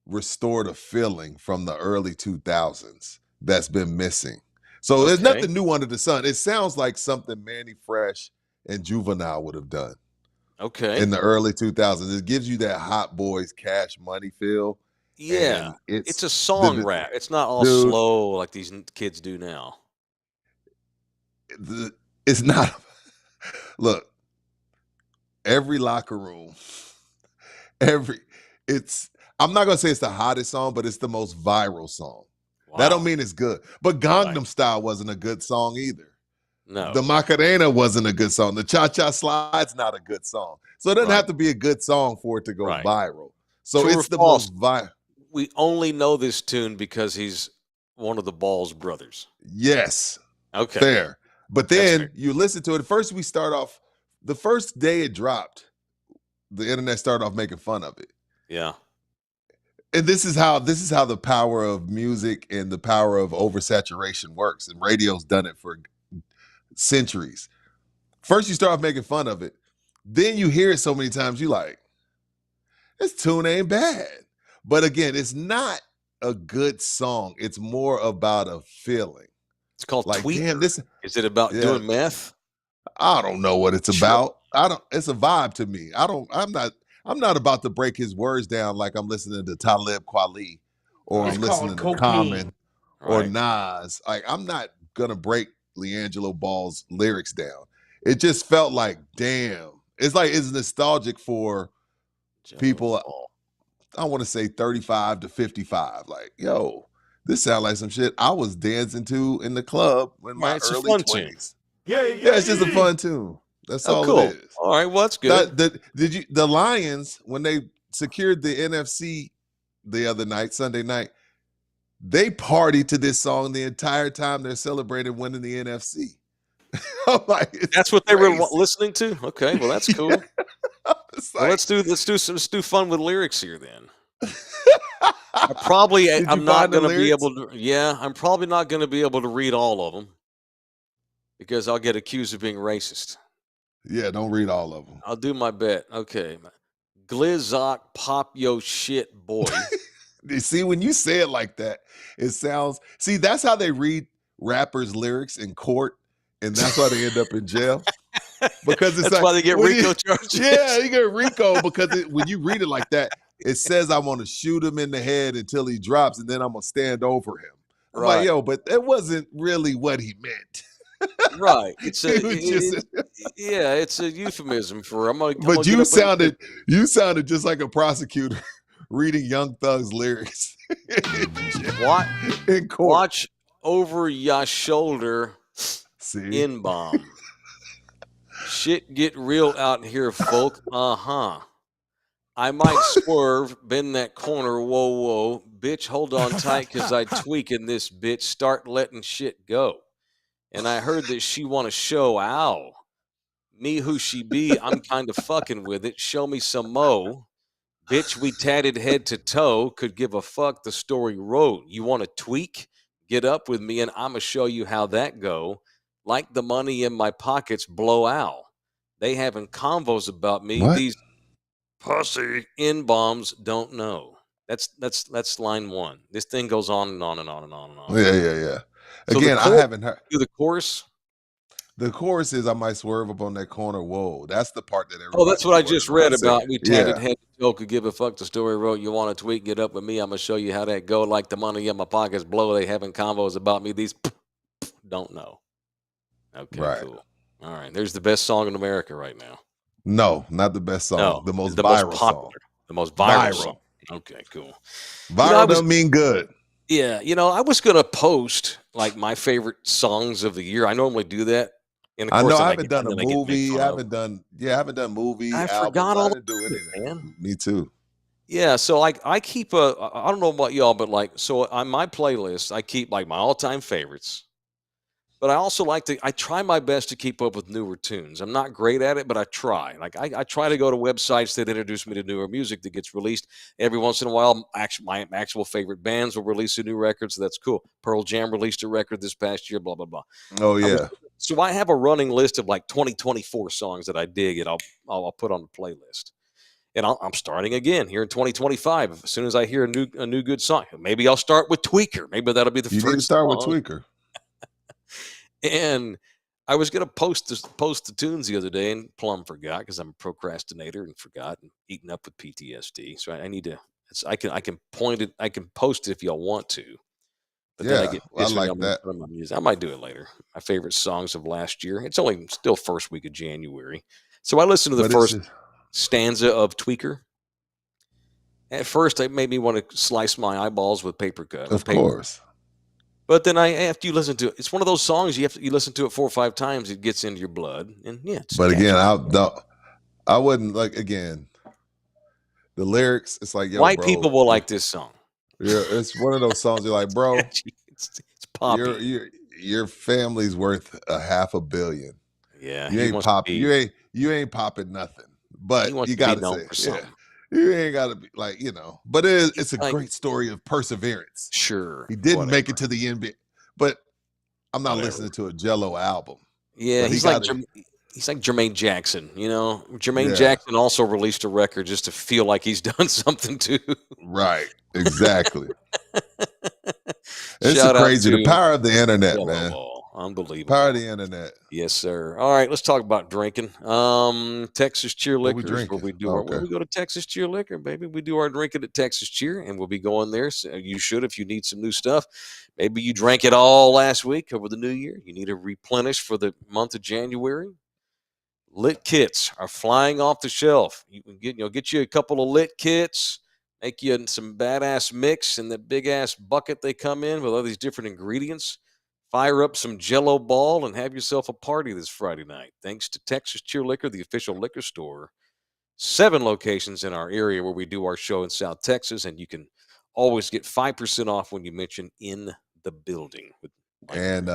[SPEAKER 3] restored a feeling from the early 2000s that's been missing. So there's
[SPEAKER 2] Okay.
[SPEAKER 3] nothing new under the sun. It sounds like something Manny Fresh and Juvenile would have done
[SPEAKER 2] Okay.
[SPEAKER 3] in the early 2000s. It gives you that Hot Boys Cash Money feel.
[SPEAKER 2] Yeah.
[SPEAKER 3] And
[SPEAKER 2] It's a song rap. It's not all
[SPEAKER 3] dude,
[SPEAKER 2] slow like these kids do now.
[SPEAKER 3] it's not. Look, every locker room, I'm not gonna say it's the hottest song, but it's the most viral song.
[SPEAKER 2] Wow.
[SPEAKER 3] That don't mean it's good. But Gangnam
[SPEAKER 2] Right.
[SPEAKER 3] Style wasn't a good song either.
[SPEAKER 2] No.
[SPEAKER 3] The Macarena wasn't a good song. The Cha Cha Slide's not a good song. So it doesn't
[SPEAKER 2] Right.
[SPEAKER 3] have to be a good song for it to go
[SPEAKER 2] Right.
[SPEAKER 3] viral. So
[SPEAKER 2] True or
[SPEAKER 3] it's the
[SPEAKER 2] false?
[SPEAKER 3] most viral.
[SPEAKER 2] We only know this tune because he's one of the Balls brothers.
[SPEAKER 3] Yes.
[SPEAKER 2] Okay.
[SPEAKER 3] Fair. But
[SPEAKER 2] That's
[SPEAKER 3] then
[SPEAKER 2] fair.
[SPEAKER 3] you listen to it. First, we start off, the first day it dropped, the internet started off making fun of it.
[SPEAKER 2] Yeah.
[SPEAKER 3] And this is how the power of music and the power of oversaturation works. And radio's done it for centuries. First, you start off making fun of it. Then you hear it so many times, you like, this tune ain't bad. But again, it's not a good song. It's more about a feeling.
[SPEAKER 2] It's called
[SPEAKER 3] Like,
[SPEAKER 2] Tweet.
[SPEAKER 3] damn, this.
[SPEAKER 2] Is it about
[SPEAKER 3] Yeah.
[SPEAKER 2] doing meth?
[SPEAKER 3] I don't know what it's
[SPEAKER 2] Sure.
[SPEAKER 3] about. It's a vibe to me. I'm not about to break his words down like I'm listening to Talib Kweli or
[SPEAKER 4] It's
[SPEAKER 3] I'm
[SPEAKER 4] called
[SPEAKER 3] listening to
[SPEAKER 4] cocaine.
[SPEAKER 3] Common or
[SPEAKER 2] Right.
[SPEAKER 3] Nas. Like, I'm not gonna break LiAngelo Ball's lyrics down. It just felt like, damn. It's nostalgic for
[SPEAKER 2] Gelo
[SPEAKER 3] people,
[SPEAKER 2] Ball.
[SPEAKER 3] I want to say 35 to 55. Like, yo, this sounds like some shit I was dancing to in the club in my
[SPEAKER 2] Right, it's a
[SPEAKER 3] early
[SPEAKER 2] fun tune.
[SPEAKER 3] 20s. Yeah, it's just a fun tune. That's
[SPEAKER 2] Oh,
[SPEAKER 3] all
[SPEAKER 2] cool.
[SPEAKER 3] it is.
[SPEAKER 2] All right. Well, that's good.
[SPEAKER 3] The Lions, when they secured the NFC the other night, Sunday night, they partied to this song the entire time they're celebrating winning the NFC. I'm like, it's
[SPEAKER 2] That's what they were
[SPEAKER 3] crazy.
[SPEAKER 2] listening to. Okay. Well, that's cool.
[SPEAKER 3] It's
[SPEAKER 2] Well,
[SPEAKER 3] like,
[SPEAKER 2] let's do fun with lyrics here then. I'm probably
[SPEAKER 3] Did you
[SPEAKER 2] I'm not
[SPEAKER 3] find the
[SPEAKER 2] going to be
[SPEAKER 3] lyrics?
[SPEAKER 2] able to. Yeah, I'm probably not going to be able to read all of them because I'll get accused of being racist.
[SPEAKER 3] Yeah, don't read all of them.
[SPEAKER 2] I'll do my bet. Okay. Glizzock pop yo shit boy.
[SPEAKER 3] You see, when you say it like that, it sounds. See, that's how they read rappers' lyrics in court, and that's why they end up in jail. Because it's
[SPEAKER 2] That's
[SPEAKER 3] like,
[SPEAKER 2] why they get
[SPEAKER 3] when
[SPEAKER 2] RICO charges.
[SPEAKER 3] Yeah, you get RICO because when you read it like that, it says I'm gonna shoot him in the head until he drops, and then I'm gonna stand over him. I'm like,
[SPEAKER 2] Right.
[SPEAKER 3] yo, but that wasn't really what he meant.
[SPEAKER 2] Right. It's a
[SPEAKER 3] It was just-
[SPEAKER 2] yeah, it's a euphemism for I'm gonna
[SPEAKER 3] But
[SPEAKER 2] get
[SPEAKER 3] you
[SPEAKER 2] up and-
[SPEAKER 3] sounded just like a prosecutor reading Young Thug's lyrics
[SPEAKER 2] What?
[SPEAKER 3] in court.
[SPEAKER 2] Watch over your shoulder
[SPEAKER 3] See,
[SPEAKER 2] in bomb. Shit get real out here, folk. Uh-huh. I might swerve, bend that corner, whoa, whoa. Bitch, hold on tight, cause I tweaking this bitch. Start letting shit go. And I heard that she want to show, ow. Me who she be, I'm kind of fucking with it. Show me some mo. Bitch, we tatted head to toe. Could give a fuck the story wrote. You want to tweak? Get up with me and I'ma show you how that go. Like the money in my pockets, blow out. They having convos about me.
[SPEAKER 3] What?
[SPEAKER 2] These pussy in bombs don't know. That's line one. This thing goes on and on and on and on and on.
[SPEAKER 3] Yeah.
[SPEAKER 2] So
[SPEAKER 3] Again, I
[SPEAKER 2] chorus-
[SPEAKER 3] haven't heard.
[SPEAKER 2] Do the chorus.
[SPEAKER 3] The chorus is I might swerve up on that corner. Whoa, that's the part that
[SPEAKER 2] Oh, that's
[SPEAKER 3] everybody's
[SPEAKER 2] what I just
[SPEAKER 3] swerving
[SPEAKER 2] read
[SPEAKER 3] around
[SPEAKER 2] about.
[SPEAKER 3] singing.
[SPEAKER 2] We tagged
[SPEAKER 3] Yeah,
[SPEAKER 2] head to toe, could give a fuck. The story wrote, you want to tweet, get up with me. I'm going to show you how that go. Like the money in my pockets blow. They having convos about me. These don't know. Okay,
[SPEAKER 3] right.
[SPEAKER 2] cool. All right. There's the best song in America right now.
[SPEAKER 3] No, not the best song.
[SPEAKER 2] No,
[SPEAKER 3] The most
[SPEAKER 2] the most
[SPEAKER 3] viral
[SPEAKER 2] popular,
[SPEAKER 3] song.
[SPEAKER 2] the most viral song.
[SPEAKER 3] Viral.
[SPEAKER 2] Okay, cool.
[SPEAKER 3] Viral
[SPEAKER 2] I was,
[SPEAKER 3] doesn't mean good.
[SPEAKER 2] yeah, I was going to post like my favorite songs of the year. I normally do that. And of
[SPEAKER 3] I
[SPEAKER 2] course,
[SPEAKER 3] know
[SPEAKER 2] then
[SPEAKER 3] I
[SPEAKER 2] I
[SPEAKER 3] haven't
[SPEAKER 2] get,
[SPEAKER 3] done
[SPEAKER 2] and
[SPEAKER 3] a
[SPEAKER 2] then I get made
[SPEAKER 3] movie.
[SPEAKER 2] fun
[SPEAKER 3] I
[SPEAKER 2] of.
[SPEAKER 3] haven't done movie
[SPEAKER 2] I
[SPEAKER 3] albums.
[SPEAKER 2] forgot
[SPEAKER 3] I
[SPEAKER 2] all
[SPEAKER 3] didn't do
[SPEAKER 2] about
[SPEAKER 3] any
[SPEAKER 2] it,
[SPEAKER 3] of that.
[SPEAKER 2] man.
[SPEAKER 3] Me too.
[SPEAKER 2] Yeah, so I keep I don't know about y'all, but like so on my playlist, I keep like my all-time favorites. But I also I try my best to keep up with newer tunes. I'm not great at it, but I try. Like I try to go to websites that introduce me to newer music that gets released every once in a while. My actual favorite bands will release a new record, so that's cool. Pearl Jam released a record this past year, blah blah blah.
[SPEAKER 3] Oh
[SPEAKER 2] I was
[SPEAKER 3] yeah.
[SPEAKER 2] so I have a running list of like 2024 songs that I dig and I'll put on the playlist. And I'm starting again here in 2025. As soon as I hear a new good song, maybe I'll start with Tweaker. Maybe that'll be the
[SPEAKER 3] You need to
[SPEAKER 2] first
[SPEAKER 3] start with
[SPEAKER 2] song.
[SPEAKER 3] Tweaker.
[SPEAKER 2] And I was gonna post the tunes the other day, and plumb forgot because I'm a procrastinator and forgot and eating up with PTSD. So I need to. I can point it. I can post it if y'all want to. But then I
[SPEAKER 3] Yeah,
[SPEAKER 2] get
[SPEAKER 3] I
[SPEAKER 2] pissed when
[SPEAKER 3] like
[SPEAKER 2] y'all make
[SPEAKER 3] that.
[SPEAKER 2] fun of my music. I might do it later. My favorite songs of last year. It's only still first week of January. So I listened to the
[SPEAKER 3] But it's
[SPEAKER 2] first
[SPEAKER 3] just,
[SPEAKER 2] stanza of Tweaker. At first, it made me want to slice my eyeballs with paper cut with
[SPEAKER 3] of
[SPEAKER 2] paper.
[SPEAKER 3] course.
[SPEAKER 2] But then after you listen to it, it's one of those songs you listen to it 4 or 5 times, it gets into your blood, and yeah, it's
[SPEAKER 3] But again,
[SPEAKER 2] catchy.
[SPEAKER 3] I wouldn't like again the lyrics. It's like, yo,
[SPEAKER 2] White people
[SPEAKER 3] bro,
[SPEAKER 2] will like this song.
[SPEAKER 3] it's one of those songs. You're like, bro,
[SPEAKER 2] Catchy. It's poppy.
[SPEAKER 3] your family's worth $500 million.
[SPEAKER 2] Yeah,
[SPEAKER 3] You
[SPEAKER 2] he
[SPEAKER 3] ain't
[SPEAKER 2] wants to
[SPEAKER 3] pop.
[SPEAKER 2] be
[SPEAKER 3] You ain't popping nothing.
[SPEAKER 2] he
[SPEAKER 3] But
[SPEAKER 2] wants
[SPEAKER 3] you
[SPEAKER 2] to be
[SPEAKER 3] got to
[SPEAKER 2] known
[SPEAKER 3] say,
[SPEAKER 2] for
[SPEAKER 3] yeah,
[SPEAKER 2] something.
[SPEAKER 3] you ain't got to be like But it's
[SPEAKER 2] He's
[SPEAKER 3] a
[SPEAKER 2] like,
[SPEAKER 3] great story of perseverance.
[SPEAKER 2] sure,
[SPEAKER 3] He didn't make it
[SPEAKER 2] whatever,
[SPEAKER 3] to the NBA, but I'm not
[SPEAKER 2] whatever.
[SPEAKER 3] listening to a Jello album.
[SPEAKER 2] Yeah,
[SPEAKER 3] But he got it.
[SPEAKER 2] he's like Jermaine Jackson. Jermaine
[SPEAKER 3] Yeah,
[SPEAKER 2] Jackson also released a record just to feel like he's done something too.
[SPEAKER 3] right. Exactly. It's
[SPEAKER 2] Shout out
[SPEAKER 3] crazy. The
[SPEAKER 2] to
[SPEAKER 3] power of the internet,
[SPEAKER 2] Gelo
[SPEAKER 3] man.
[SPEAKER 2] Ball.
[SPEAKER 3] Power of
[SPEAKER 2] Unbelievable.
[SPEAKER 3] the internet.
[SPEAKER 2] Yes, sir. All right, let's talk about drinking. Texas Cheer
[SPEAKER 3] What we
[SPEAKER 2] Liquor is where
[SPEAKER 3] drinking?
[SPEAKER 2] we do our. Well,
[SPEAKER 3] Okay.
[SPEAKER 2] we go to Texas Cheer Liquor, baby. We do our drinking at Texas Cheer, and we'll be going there. So you should if you need some new stuff. Maybe you drank it all last week over the new year. You need to replenish for the month of January. Lit kits are flying off the shelf. You can get you a couple of lit kits. Make you some badass mix in that big ass bucket they come in with all these different ingredients. Fire up some Gelo Ball and have yourself a party this Friday night. Thanks to Texas Cheer Liquor, the official liquor store. 7 locations in our area where we do our show in South Texas, and you can always get 5% off when you mention in the building.
[SPEAKER 3] And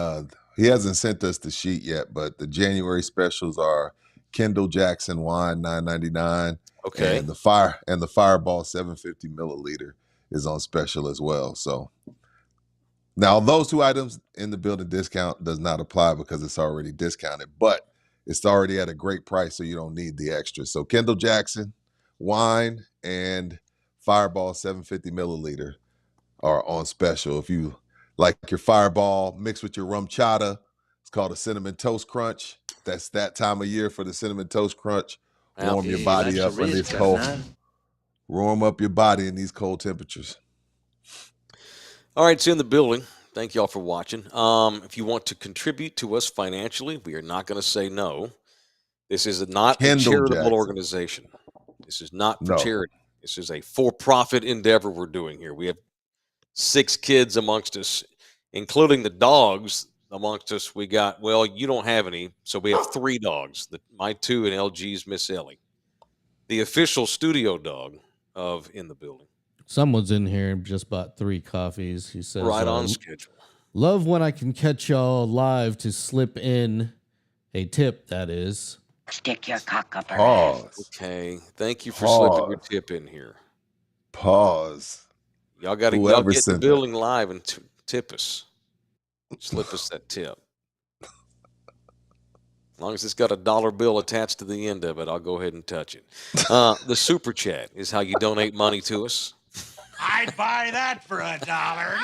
[SPEAKER 3] he hasn't sent us the sheet yet, but the January specials are Kendall Jackson wine $9.99,
[SPEAKER 2] Okay.
[SPEAKER 3] and the Fireball 750 milliliter is on special as well. So now those 2 items in the building discount does not apply because it's already discounted, but it's already at a great price, so you don't need the extra. So Kendall Jackson wine and Fireball 750 milliliter are on special. If you like your Fireball mixed with your rum chata, it's called a cinnamon toast crunch. That's that time of year for the cinnamon toast crunch. Warm your body up in these cold. Warm up your body in these cold temperatures.
[SPEAKER 2] All right, it's in the building. Thank y'all for watching. If you want to contribute to us financially, we are not going to say no. This is not a
[SPEAKER 3] Kendall
[SPEAKER 2] charitable
[SPEAKER 3] Jackson.
[SPEAKER 2] organization. This is not for
[SPEAKER 3] No.
[SPEAKER 2] charity. This is a for-profit endeavor we're doing here. We have 6 kids amongst us, including the dogs amongst us. We got, well, you don't have any, so we have 3 dogs. My 2 and LG's Miss Ellie. The official studio dog of In the Building.
[SPEAKER 5] Someone's in here and just bought 3 coffees. He says,
[SPEAKER 2] Right on schedule.
[SPEAKER 5] love when I can catch y'all live to slip in a tip, that is.
[SPEAKER 4] Stick your cock up her ass.
[SPEAKER 3] Pause.
[SPEAKER 2] Okay. Thank you for slipping your tip in here.
[SPEAKER 3] Pause.
[SPEAKER 2] Y'all got to
[SPEAKER 3] Whoever
[SPEAKER 2] get in the
[SPEAKER 3] sent
[SPEAKER 2] building live and tip us. Slip us that tip. As long as it's got a dollar bill attached to the end of it, I'll go ahead and touch it. The super chat is how you donate money to us.
[SPEAKER 6] I'd buy that for $1.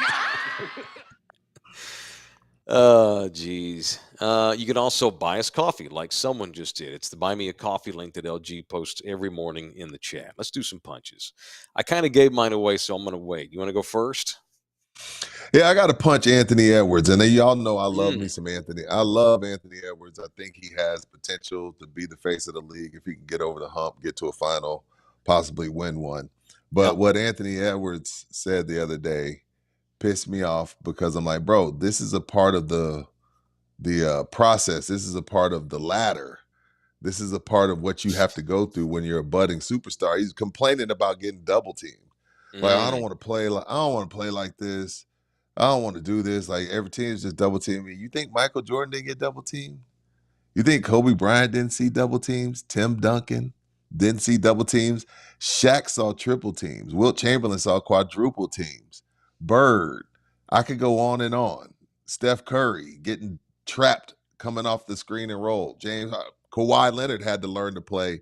[SPEAKER 2] Oh, geez. You can also buy us coffee like someone just did. It's the Buy Me a Coffee link that LG posts every morning in the chat. Let's do some punches. I kind of gave mine away, so I'm going to wait. You want to go first?
[SPEAKER 3] Yeah, I got to punch Anthony Edwards. And then y'all know I love me
[SPEAKER 2] Mm,
[SPEAKER 3] some Anthony. I love Anthony Edwards. I think he has potential to be the face of the league if he can get over the hump, get to a final, possibly win one. But
[SPEAKER 2] yep.
[SPEAKER 3] what Anthony Edwards said the other day pissed me off because I'm like, bro, this is a part of the process. This is a part of the ladder. This is a part of what you have to go through when you're a budding superstar. He's complaining about getting double teamed. Like, I don't
[SPEAKER 2] Mm.
[SPEAKER 3] want to play like I don't want to play like this. I don't want to do this. Like every team is just double teaming me. You think Michael Jordan didn't get double teamed? You think Kobe Bryant didn't see double teams? Tim Duncan didn't see double teams. Shaq saw triple teams. Wilt Chamberlain saw quadruple teams. Bird. I could go on and on. Steph Curry getting trapped coming off the screen and roll. Kawhi Leonard had to learn to play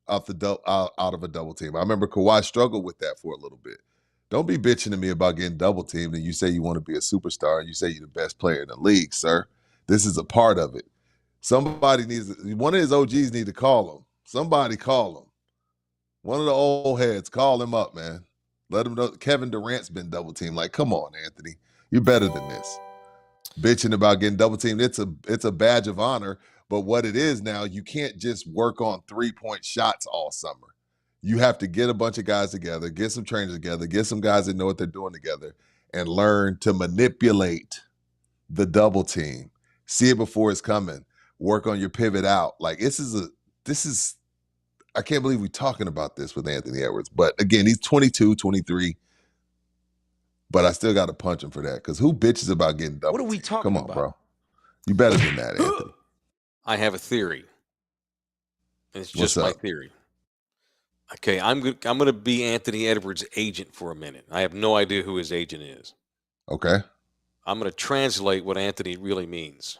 [SPEAKER 3] out of a double team. I remember Kawhi struggled with that for a little bit. Don't be bitching to me about getting double teamed and you say you want to be a superstar and you say you're the best player in the league, sir. This is a part of it. One of his OGs need to call him. Somebody call him. One of the old heads, call him up, man. Let him know Kevin Durant's been double teamed. Like, come on, Anthony. You're better than this. Bitching about getting double teamed. It's a badge of honor. But what it is now, you can't just work on 3-point shots all summer. You have to get a bunch of guys together, get some trainers together, get some guys that know what they're doing together, and learn to manipulate the double team. See it before it's coming. Work on your pivot out. Like this is I can't believe we're talking about this with Anthony Edwards. But again, he's 22, 23. But I still got to punch him for that. Because who bitches about getting double
[SPEAKER 5] What are we
[SPEAKER 3] teamed?
[SPEAKER 5] talking
[SPEAKER 3] Come on,
[SPEAKER 5] about?
[SPEAKER 3] bro. You better than that, Anthony.
[SPEAKER 2] I have a theory. And it's
[SPEAKER 3] What's
[SPEAKER 2] just my
[SPEAKER 3] up?
[SPEAKER 2] theory. Okay, I'm going to be Anthony Edwards' agent for a minute. I have no idea who his agent is.
[SPEAKER 3] Okay.
[SPEAKER 2] I'm going to translate what Anthony really means.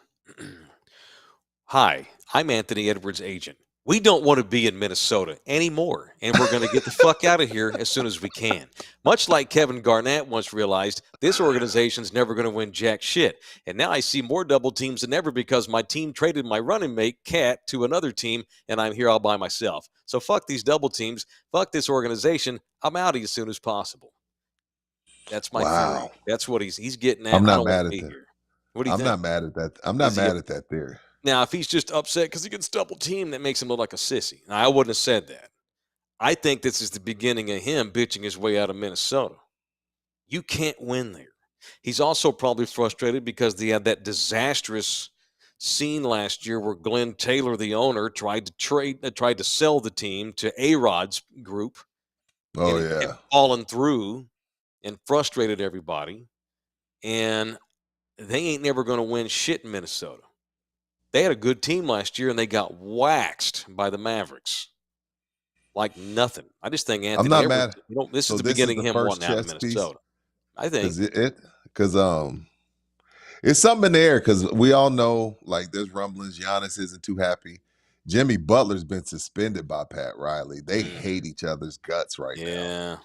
[SPEAKER 2] Hi, I'm Anthony Edwards' agent. We don't want to be in Minnesota anymore, and we're going to get the fuck out of here as soon as we can. Much like Kevin Garnett once realized, this organization's never going to win jack shit. And now I see more double teams than ever because my team traded my running mate, Cat, to another team, and I'm here all by myself. So fuck these double teams. Fuck this organization. I'm out as soon as possible. That's my theory.
[SPEAKER 3] Wow.
[SPEAKER 2] That's what he's getting at.
[SPEAKER 3] I'm
[SPEAKER 2] I
[SPEAKER 3] not
[SPEAKER 2] don't want
[SPEAKER 3] mad
[SPEAKER 2] to
[SPEAKER 3] at
[SPEAKER 2] be
[SPEAKER 3] that.
[SPEAKER 2] here. What do you
[SPEAKER 3] I'm
[SPEAKER 2] think?
[SPEAKER 3] not mad at that. I'm not
[SPEAKER 2] Is he
[SPEAKER 3] mad at that theory.
[SPEAKER 2] Now, if he's just upset because he gets double teamed, that makes him look like a sissy. Now, I wouldn't have said that. I think this is the beginning of him bitching his way out of Minnesota. You can't win there. He's also probably frustrated because they had that disastrous scene last year where Glenn Taylor, the owner, tried to sell the team to A-Rod's group,
[SPEAKER 3] Oh,
[SPEAKER 2] and it
[SPEAKER 3] yeah.
[SPEAKER 2] kept falling through and frustrated everybody. And they ain't never going to win shit in Minnesota. They had a good team last year, and they got waxed by the Mavericks like nothing. I just think
[SPEAKER 3] I'm
[SPEAKER 2] Anthony
[SPEAKER 3] not
[SPEAKER 2] Edwards,
[SPEAKER 3] mad.
[SPEAKER 2] this is
[SPEAKER 3] So
[SPEAKER 2] the
[SPEAKER 3] this is
[SPEAKER 2] beginning
[SPEAKER 3] the
[SPEAKER 2] of him
[SPEAKER 3] first
[SPEAKER 2] wanting out of
[SPEAKER 3] chess piece
[SPEAKER 2] Minnesota. I think.
[SPEAKER 3] because it's something in the air because we all know like there's rumblings. Giannis isn't too happy. Jimmy Butler's been suspended by Pat Riley. They hate each other's guts right now.
[SPEAKER 2] Yeah.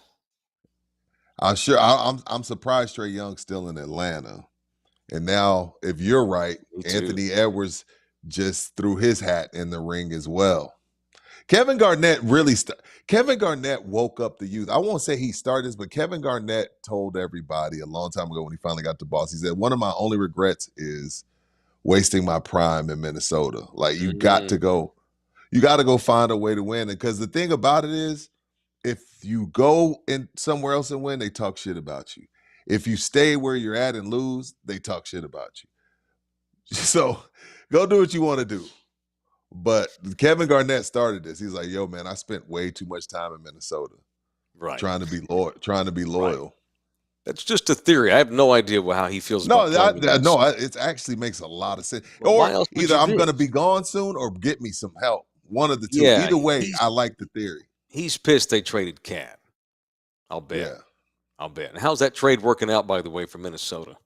[SPEAKER 3] I'm surprised Trae Young's still in Atlanta. And now, if you're right,
[SPEAKER 2] Me too.
[SPEAKER 3] Anthony Edwards just threw his hat in the ring as well. Kevin Garnett woke up the youth. I won't say he started this, but Kevin Garnett told everybody a long time ago when he finally got the boss. He said, one of my only regrets is wasting my prime in Minnesota. Like you got to go find a way to win. Because the thing about it is, if you go in somewhere else and win, they talk shit about you. If you stay where you're at and lose, they talk shit about you. So go do what you want to do. But Kevin Garnett started this. He's like, yo, man, I spent way too much time in Minnesota.
[SPEAKER 2] Right.
[SPEAKER 3] Trying to be loyal.
[SPEAKER 2] Right. That's just a theory. I have no idea how he feels about
[SPEAKER 3] It actually makes a lot of sense.
[SPEAKER 2] Well, why
[SPEAKER 3] Or
[SPEAKER 2] else would
[SPEAKER 3] either
[SPEAKER 2] you
[SPEAKER 3] I'm
[SPEAKER 2] bitch?
[SPEAKER 3] going to be gone soon or get me some help. One of the two.
[SPEAKER 2] Yeah,
[SPEAKER 3] Either way, I like the theory.
[SPEAKER 2] He's pissed they traded Cat. I'll bet.
[SPEAKER 3] Yeah.
[SPEAKER 2] I'll bet. And how's that trade working out, by the way, for Minnesota?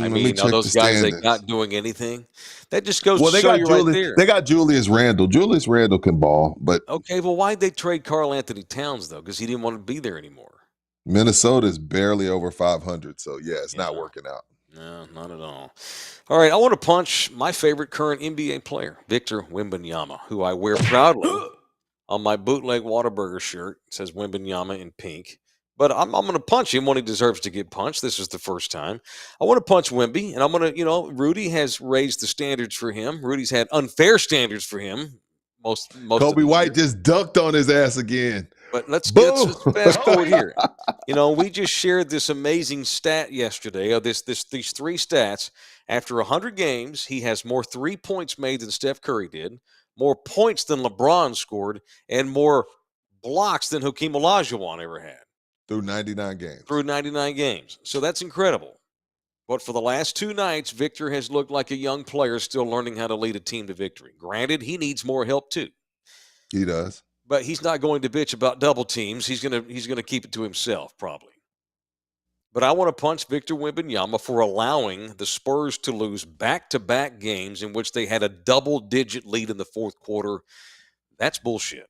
[SPEAKER 2] I mean, are those guys they got doing anything? That just goes to show you right there.
[SPEAKER 3] They got Julius Randle. Julius Randle can ball, but
[SPEAKER 2] Okay, well, why'd they trade Karl Anthony Towns, though? Because he didn't want to be there anymore.
[SPEAKER 3] Minnesota's barely over 500, so yeah, it's not
[SPEAKER 2] Yeah.
[SPEAKER 3] working out.
[SPEAKER 2] No, not at all. All right, I want to punch my favorite current NBA player, Victor Wembanyama, who I wear proudly on my bootleg Whataburger shirt. It says Wembanyama in pink. But I'm going to punch him when he deserves to get punched. This is the first time. I want to punch Wemby, and I'm going to, Rudy has raised the standards for him. Rudy's had unfair standards for him most of
[SPEAKER 3] Kobe
[SPEAKER 2] the
[SPEAKER 3] White
[SPEAKER 2] year.
[SPEAKER 3] just dunked on his ass again.
[SPEAKER 2] But let's
[SPEAKER 3] Boom!
[SPEAKER 2] fast forward here. We just shared this amazing stat yesterday of these three stats. After 100 games, he has more 3 points made than Steph Curry did, more points than LeBron scored, and more blocks than Hakeem Olajuwon ever had
[SPEAKER 3] Through 99 games.
[SPEAKER 2] through 99 games. So that's incredible. But for the last 2 nights, Victor has looked like a young player still learning how to lead a team to victory. Granted, he needs more help too.
[SPEAKER 3] He does.
[SPEAKER 2] But he's not going to bitch about double teams. He's gonna keep it to himself, probably. But I want to punch Victor Wembanyama for allowing the Spurs to lose back-to-back games in which they had a double-digit lead in the fourth quarter. That's bullshit.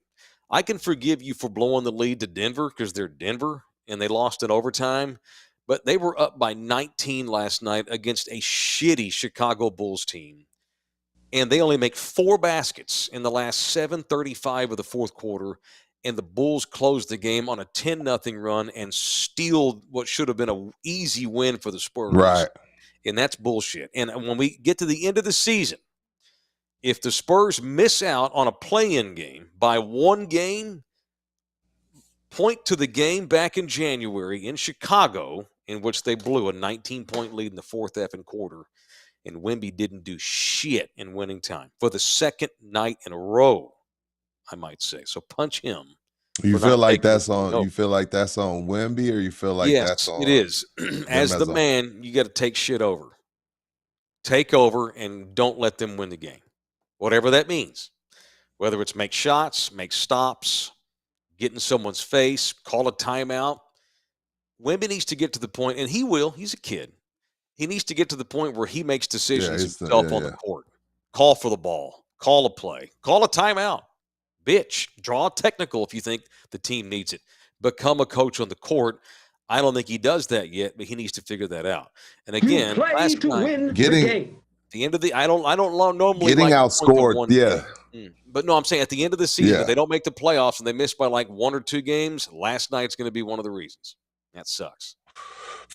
[SPEAKER 2] I can forgive you for blowing the lead to Denver because they're Denver and they lost in overtime, but they were up by 19 last night against a shitty Chicago Bulls team. And they only make 4 baskets in the last 7:35 of the fourth quarter, and the Bulls closed the game on a 10-0 run and steal what should have been an easy win for the Spurs.
[SPEAKER 3] Right.
[SPEAKER 2] And that's bullshit. And when we get to the end of the season, if the Spurs miss out on a play-in game by 1 game, point to the game back in January in Chicago in which they blew a 19-point lead in the fourth effing quarter. And Wemby didn't do shit in winning time for the second night in a row, I might say. So punch him.
[SPEAKER 3] You
[SPEAKER 2] for
[SPEAKER 3] feel
[SPEAKER 2] not
[SPEAKER 3] like
[SPEAKER 2] taking
[SPEAKER 3] that's
[SPEAKER 2] the
[SPEAKER 3] on
[SPEAKER 2] team
[SPEAKER 3] you feel like that's on Wemby, or you feel like
[SPEAKER 2] Yes,
[SPEAKER 3] that's on
[SPEAKER 2] it is. As the
[SPEAKER 3] a-
[SPEAKER 2] man, you got to take shit over. Take over and don't let them win the game. Whatever that means. Whether it's make shots, make stops, get in someone's face, call a timeout. Wemby needs to get to the point, and he will. He's a kid. He needs to get to the point where he makes decisions himself on the court. Call for the ball. Call a play. Call a timeout. Bitch. Draw a technical if you think the team needs it. Become a coach on the court. I don't think he does that yet, but he needs to figure that out. And again, last night,
[SPEAKER 3] getting
[SPEAKER 2] the end of the I don't normally
[SPEAKER 3] getting
[SPEAKER 2] like
[SPEAKER 3] outscored.
[SPEAKER 2] one
[SPEAKER 3] Yeah.
[SPEAKER 2] game. But no, I'm saying at the end of the season,
[SPEAKER 3] Yeah.
[SPEAKER 2] if they don't make the playoffs and they miss by like 1 or 2 games, last night's going to be one of the reasons. That sucks.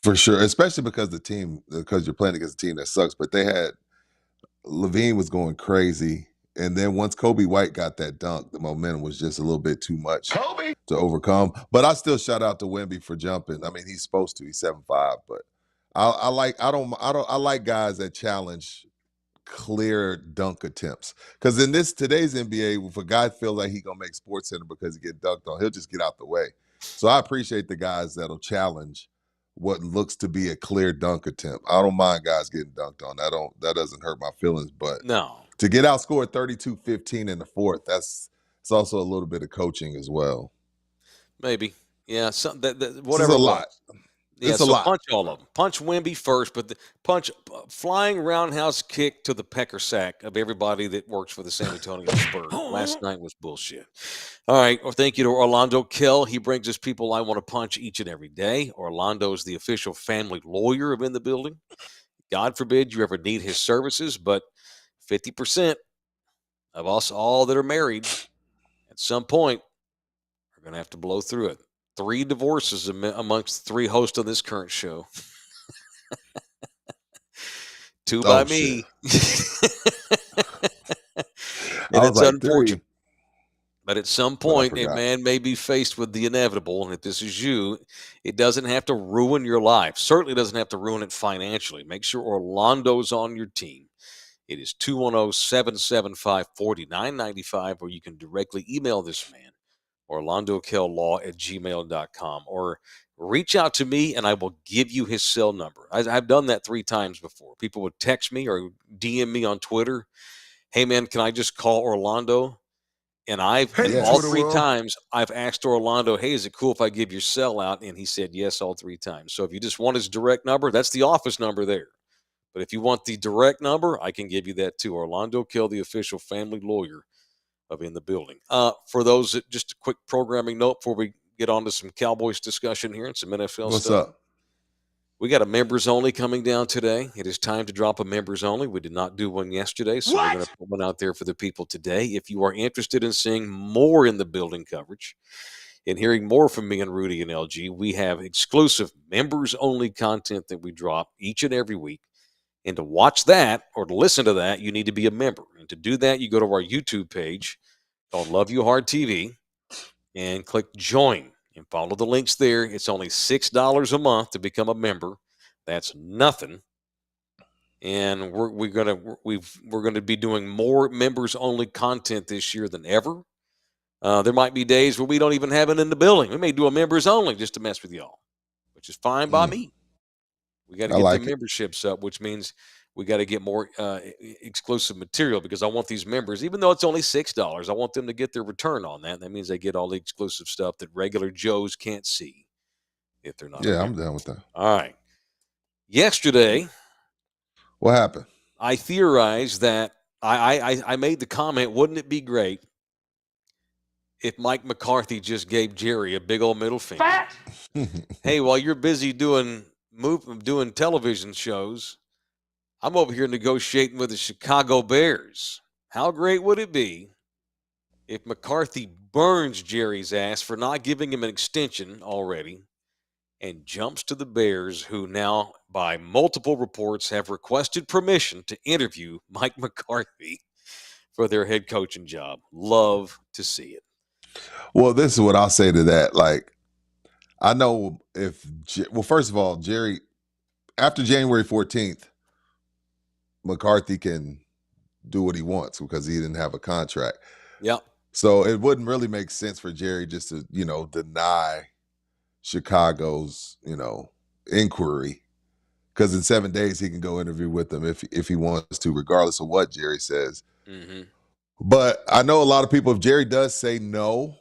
[SPEAKER 3] For sure, especially because you're playing against a team that sucks. But they had Levine was going crazy, and then once Kobe White got that dunk, the momentum was just a little bit too much to overcome. But I still shout out to Wemby for jumping. I mean, he's supposed to. He's 7'5", but I like guys that challenge clear dunk attempts. Because in today's NBA, if a guy feels like he's gonna make Sports Center because he get dunked on, he'll just get out the way. So I appreciate the guys that'll challenge what looks to be a clear dunk attempt. I don't mind guys getting dunked on. That doesn't hurt my feelings. But
[SPEAKER 2] No.
[SPEAKER 3] to get outscored 32-15 in the fourth, it's also a little bit of coaching as well.
[SPEAKER 2] Maybe. Yeah, whatever.
[SPEAKER 3] This is a lot.
[SPEAKER 2] Yeah,
[SPEAKER 3] It's a
[SPEAKER 2] so
[SPEAKER 3] lot.
[SPEAKER 2] punch all of them. Punch Wemby first, but punch flying roundhouse kick to the pecker sack of everybody that works for the San Antonio Spurs. Last night was bullshit. All right. Well, thank you to Orlando Kell. He brings us people I want to punch each and every day. Orlando is the official family lawyer of In the Building. God forbid you ever need his services, but 50% of us all that are married at some point are going to have to blow through it. 3 divorces amongst 3 hosts on this current show. 2 by me. And it's unfortunate. 3. But at some point, a man may be faced with the inevitable. And if this is you, it doesn't have to ruin your life. Certainly doesn't have to ruin it financially. Make sure Orlando's on your team. It is 210-775-4995, or you can directly email this man, orlandokell@gmail.com, or reach out to me and I will give you his cell number. I've done that 3 times before. People would text me or DM me on Twitter. Hey man, can I just call Orlando? And all 3 times I've asked Orlando, hey, is it cool if I give your cell out? And he said yes all 3 times. So if you just want his direct number, that's the office number there. But if you want the direct number, I can give you that too. Orlando Kell, the official family lawyer of In the Building. For those, just a quick programming note before we get on to some Cowboys discussion here and some NFL
[SPEAKER 3] What's
[SPEAKER 2] stuff.
[SPEAKER 3] up?
[SPEAKER 2] We got a members only coming down today. It is time to drop a members only. We did not do one yesterday, so we're going to put one out there for the people today. If you are interested in seeing more in the building coverage and hearing more from me and Rudy and LG, we have exclusive members only content that we drop each and every week. And to watch that or to listen to that, you need to be a member. And to do that, you go to our YouTube page called Love You Hard TV and click join and follow the links there. It's only $6 a month to become a member. That's nothing. And we're gonna be doing more members only content this year than ever. There might be days where we don't even have it in the building. We may do a members only just to mess with y'all, which is fine by me. We got to
[SPEAKER 3] I
[SPEAKER 2] get
[SPEAKER 3] like
[SPEAKER 2] the
[SPEAKER 3] it.
[SPEAKER 2] memberships up, which means we got to get more exclusive material because I want these members, even though it's only $6, I want them to get their return on that. That means they get all the exclusive stuff that regular Joes can't see if they're not a
[SPEAKER 3] Yeah, I'm
[SPEAKER 2] member.
[SPEAKER 3] down with that.
[SPEAKER 2] All right. Yesterday,
[SPEAKER 3] What happened?
[SPEAKER 2] I theorized that I made the comment, wouldn't it be great if Mike McCarthy just gave Jerry a big old middle finger?
[SPEAKER 4] Fat.
[SPEAKER 2] Hey, while you're busy doing television shows, I'm over here negotiating with the Chicago Bears. How great would it be if McCarthy burns Jerry's ass for not giving him an extension already and jumps to the Bears, who now, by multiple reports, have requested permission to interview Mike McCarthy for their head coaching job? Love to see it.
[SPEAKER 3] Well, this is what I'll say to that. Like, I know first of all, Jerry, after January 14th, McCarthy can do what he wants because he didn't have a contract.
[SPEAKER 2] Yep.
[SPEAKER 3] So it wouldn't really make sense for Jerry just to, deny Chicago's, inquiry, because in 7 days he can go interview with them if he wants to, regardless of what Jerry says.
[SPEAKER 2] Mm-hmm.
[SPEAKER 3] But I know a lot of people, if Jerry does say no,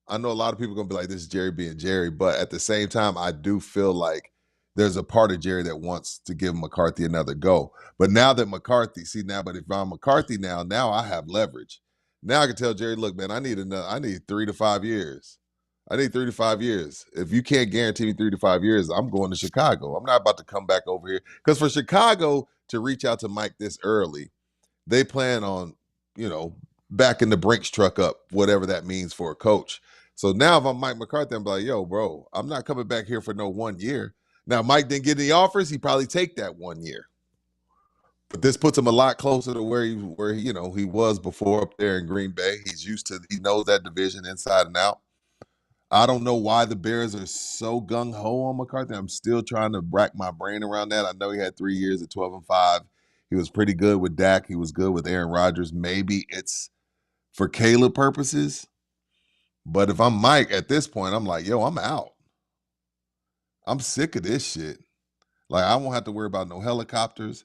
[SPEAKER 3] I know a lot of people are going to be like, this is Jerry being Jerry. But at the same time, I do feel like there's a part of Jerry that wants to give McCarthy another go. But now that McCarthy, but if I'm McCarthy now I have leverage. Now I can tell Jerry, look, man, I need 3 to 5 years. I need 3 to 5 years. If you can't guarantee me 3 to 5 years, I'm going to Chicago. I'm not about to come back over here. Because for Chicago to reach out to Mike this early, they plan on, backing the Brinks truck up, whatever that means for a coach. So now if I'm Mike McCarthy, I'm like, yo, bro, I'm not coming back here for no 1 year. Now, Mike didn't get any offers. He probably take that 1 year. But this puts him a lot closer to where he was before up there in Green Bay. He knows that division inside and out. I don't know why the Bears are so gung-ho on McCarthy. I'm still trying to rack my brain around that. I know he had 3 years at 12-5. He was pretty good with Dak. He was good with Aaron Rodgers. Maybe it's for Caleb purposes. But if I'm Mike at this point, I'm like, yo, I'm out. I'm sick of this shit. Like, I won't have to worry about no helicopters.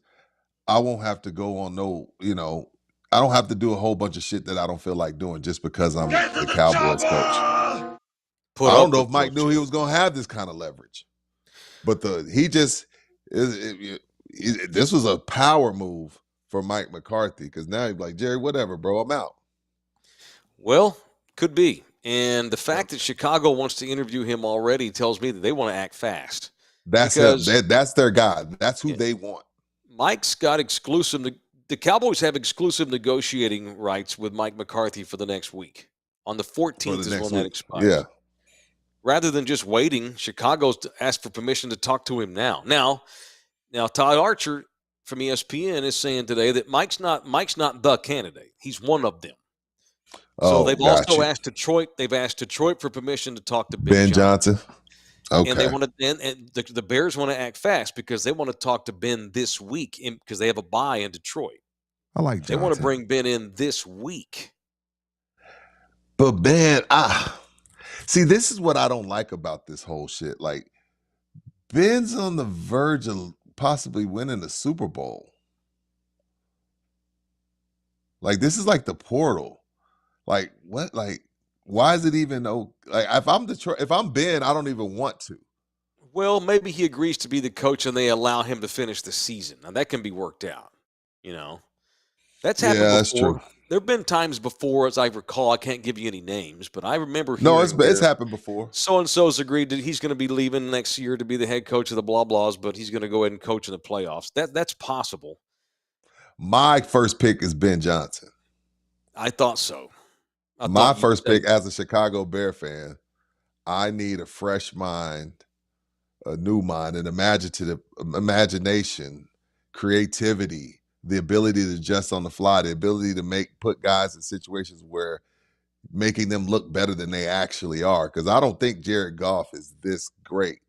[SPEAKER 3] I won't have to go on I don't have to do a whole bunch of shit that I don't feel like doing just because I'm the Cowboys coach. I don't know if Mike knew he was going to have this kind of leverage. But this was a power move for Mike McCarthy, because now he's like, Jerry, whatever, bro, I'm out.
[SPEAKER 2] Well, could be. And the fact that Chicago wants to interview him already tells me that they want to act fast.
[SPEAKER 3] That's that's their guy. That's who they want.
[SPEAKER 2] Mike's got exclusive. The Cowboys have exclusive negotiating rights with Mike McCarthy for the next week. On the 14th is when that expires.
[SPEAKER 3] Yeah.
[SPEAKER 2] Rather than just waiting, Chicago's asked for permission to talk to him now. Now, Todd Archer from ESPN is saying today that Mike's not the candidate. He's one of them. So they've also asked Detroit. They've asked Detroit for permission to talk to Ben Johnson.
[SPEAKER 3] Okay.
[SPEAKER 2] And they want to, and the Bears want to act fast because they want to talk to Ben this week because they have a bye in Detroit.
[SPEAKER 3] I like Johnson.
[SPEAKER 2] They want to bring Ben in this week.
[SPEAKER 3] But Ben, see, this is what I don't like about this whole shit. Like, Ben's on the verge of possibly winning the Super Bowl. Like, this is like the portal. Like, what? Like, why is it even like, if I'm Ben, I don't even want to.
[SPEAKER 2] Well, maybe he agrees to be the coach and they allow him to finish the season. Now that can be worked out, That's
[SPEAKER 3] Yeah,
[SPEAKER 2] happened
[SPEAKER 3] that's
[SPEAKER 2] before.
[SPEAKER 3] true.
[SPEAKER 2] There have been times before, as I recall. I can't give you any names, but I remember
[SPEAKER 3] No,
[SPEAKER 2] hearing
[SPEAKER 3] it's
[SPEAKER 2] where
[SPEAKER 3] happened before.
[SPEAKER 2] so and so's agreed that he's going to be leaving next year to be the head coach of the blah blahs, but he's going to go ahead and coach in the playoffs. That's possible.
[SPEAKER 3] My first pick is Ben Johnson.
[SPEAKER 2] I thought so. I
[SPEAKER 3] My
[SPEAKER 2] thought you'd
[SPEAKER 3] first
[SPEAKER 2] say
[SPEAKER 3] pick as a Chicago Bear fan, I need a fresh mind, a new mind, an imaginative imagination, creativity, the ability to adjust on the fly, the ability to put guys in situations where making them look better than they actually are. Because I don't think Jared Goff is this great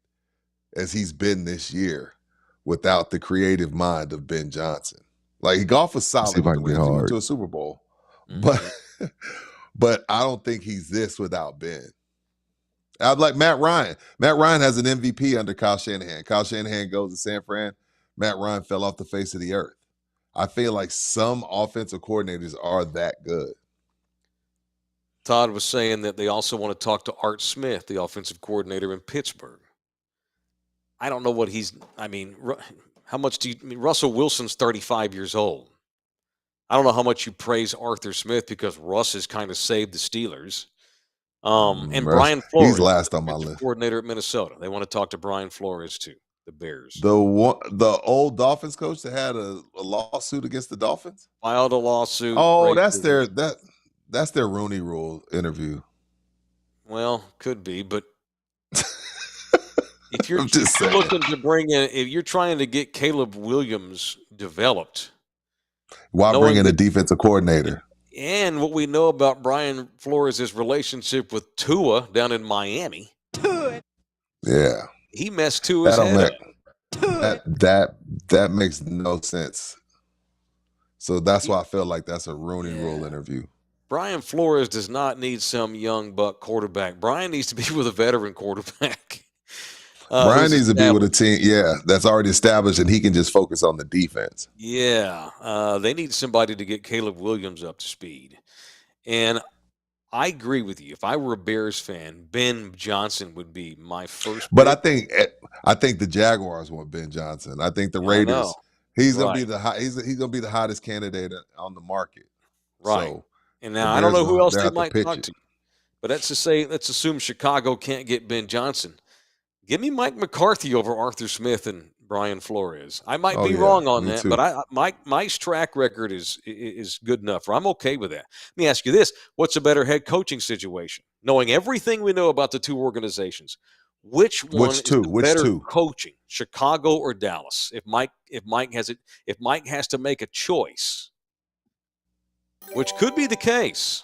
[SPEAKER 3] as he's been this year without the creative mind of Ben Johnson. Like Goff was
[SPEAKER 6] See
[SPEAKER 3] solid
[SPEAKER 6] if
[SPEAKER 3] with
[SPEAKER 6] I
[SPEAKER 3] the
[SPEAKER 6] can be
[SPEAKER 3] Rams. He went
[SPEAKER 6] hard.
[SPEAKER 3] to a Super Bowl, but
[SPEAKER 2] Mhm.
[SPEAKER 3] but I don't think he's this without Ben. I'd like Matt Ryan. Matt Ryan has an MVP under Kyle Shanahan. Kyle Shanahan goes to San Fran. Matt Ryan fell off the face of the earth. I feel like some offensive coordinators are that good.
[SPEAKER 2] Todd was saying that they also want to talk to Art Smith, the offensive coordinator in Pittsburgh. I don't know what he's. I mean, how much do you? I mean, Russell Wilson's 35 years old. I don't know how much you praise Arthur Smith because Russ has kind of saved the Steelers. And Brian
[SPEAKER 3] He's
[SPEAKER 2] Flores,
[SPEAKER 3] last on my
[SPEAKER 2] defensive
[SPEAKER 3] list.
[SPEAKER 2] coordinator at Minnesota. They want to talk to Brian Flores too. The Bears
[SPEAKER 3] The old Dolphins coach that had a lawsuit against the Dolphins.
[SPEAKER 2] filed a lawsuit.
[SPEAKER 3] Oh,
[SPEAKER 2] raised their-
[SPEAKER 3] that's their Rooney Rule interview.
[SPEAKER 2] Well, could be, but if you're,
[SPEAKER 3] I'm just
[SPEAKER 2] if you're
[SPEAKER 3] saying.
[SPEAKER 2] looking to bring in, if you're trying to get Caleb Williams developed,
[SPEAKER 3] While
[SPEAKER 2] knowing
[SPEAKER 3] bringing a
[SPEAKER 2] that-
[SPEAKER 3] defensive coordinator.
[SPEAKER 2] and what we know about Brian Flores' relationship with Tua down in Miami,
[SPEAKER 3] Yeah.
[SPEAKER 2] he messed Tua's
[SPEAKER 3] That don't
[SPEAKER 2] head
[SPEAKER 3] make
[SPEAKER 2] up.
[SPEAKER 3] that makes no sense. So that's why I feel like that's a Rooney Rule
[SPEAKER 2] Yeah.
[SPEAKER 3] interview.
[SPEAKER 2] Brian Flores does not need some young buck quarterback. Brian needs to be with a veteran quarterback.
[SPEAKER 3] Brian
[SPEAKER 2] who's
[SPEAKER 3] needs to be with a
[SPEAKER 2] established.
[SPEAKER 3] team, that's already established, and he can just focus on the defense.
[SPEAKER 2] Yeah, they need somebody to get Caleb Williams up to speed. And I agree with you. If I were a Bears fan, Ben Johnson would be my first
[SPEAKER 3] But
[SPEAKER 2] pick.
[SPEAKER 3] I think the Jaguars want Ben Johnson. I think the
[SPEAKER 2] I
[SPEAKER 3] Raiders.
[SPEAKER 2] know.
[SPEAKER 3] He's
[SPEAKER 2] Right.
[SPEAKER 3] gonna be he's gonna be the hottest candidate on the market.
[SPEAKER 2] Right.
[SPEAKER 3] So
[SPEAKER 2] And
[SPEAKER 3] the
[SPEAKER 2] now I don't
[SPEAKER 3] Bears
[SPEAKER 2] know who else
[SPEAKER 3] they
[SPEAKER 2] they
[SPEAKER 3] have to
[SPEAKER 2] might
[SPEAKER 3] pitch
[SPEAKER 2] talk
[SPEAKER 3] it.
[SPEAKER 2] to. But let's assume Chicago can't get Ben Johnson. Give me Mike McCarthy over Arthur Smith and Brian Flores. I might
[SPEAKER 3] Oh,
[SPEAKER 2] be
[SPEAKER 3] yeah,
[SPEAKER 2] wrong on
[SPEAKER 3] me
[SPEAKER 2] that,
[SPEAKER 3] too.
[SPEAKER 2] but Mike's track record is good enough. I'm okay with that. Let me ask you this: what's a better head coaching situation? Knowing everything we know about the two organizations, which one is the
[SPEAKER 3] Which
[SPEAKER 2] better
[SPEAKER 3] two?
[SPEAKER 2] coaching, Chicago or Dallas? If Mike has to make a choice, which could be the case.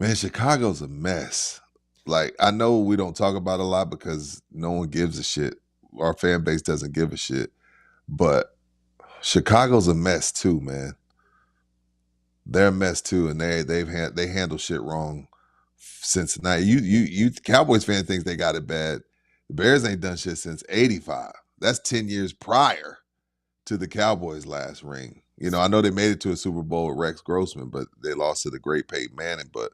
[SPEAKER 3] Man, Chicago's a mess. Like, I know we don't talk about it a lot because no one gives a shit. Our fan base doesn't give a shit. But Chicago's a mess too, man. They're a mess too, and they handle shit wrong since now. You Cowboys fan thinks they got it bad. The Bears ain't done shit since '85. That's 10 years prior to the Cowboys' last ring. You know, I know they made it to a Super Bowl with Rex Grossman, but they lost to the great Peyton Manning. But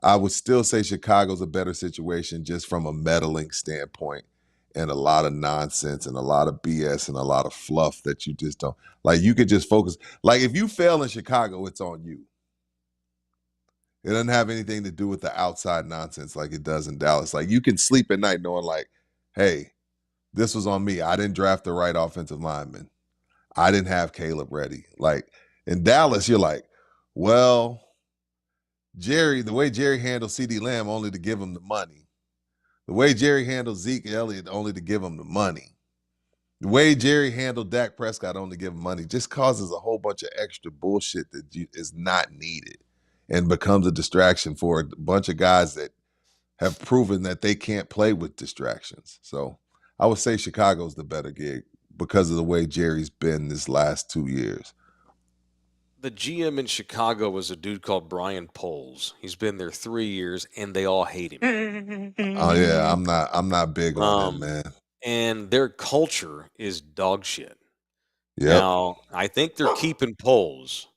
[SPEAKER 3] I would still say Chicago's a better situation just from a meddling standpoint, and a lot of nonsense and a lot of BS and a lot of fluff that you just don't like. You could just focus. Like, if you fail in Chicago, it's on you. It doesn't have anything to do with the outside nonsense like it does in Dallas. Like, you can sleep at night knowing, like, hey, this was on me. I didn't draft the right offensive lineman. I didn't have Caleb ready. Like, in Dallas, you're like, well, the way Jerry handled CeeDee Lamb only to give him the money. The way Jerry handled Zeke Elliott only to give him the money. The way Jerry handled Dak Prescott only to give him money just causes a whole bunch of extra bullshit that is not needed and becomes a distraction for a bunch of guys that have proven that they can't play with distractions. So I would say Chicago's the better gig because of the way Jerry's been this last 2 years.
[SPEAKER 2] The GM in Chicago was a dude called Brian Poles. He's been there 3 years, and they all hate him.
[SPEAKER 3] Oh yeah, I'm not big on them, man.
[SPEAKER 2] And their culture is dog shit.
[SPEAKER 3] Yep.
[SPEAKER 2] Now, I think they're keeping Poles,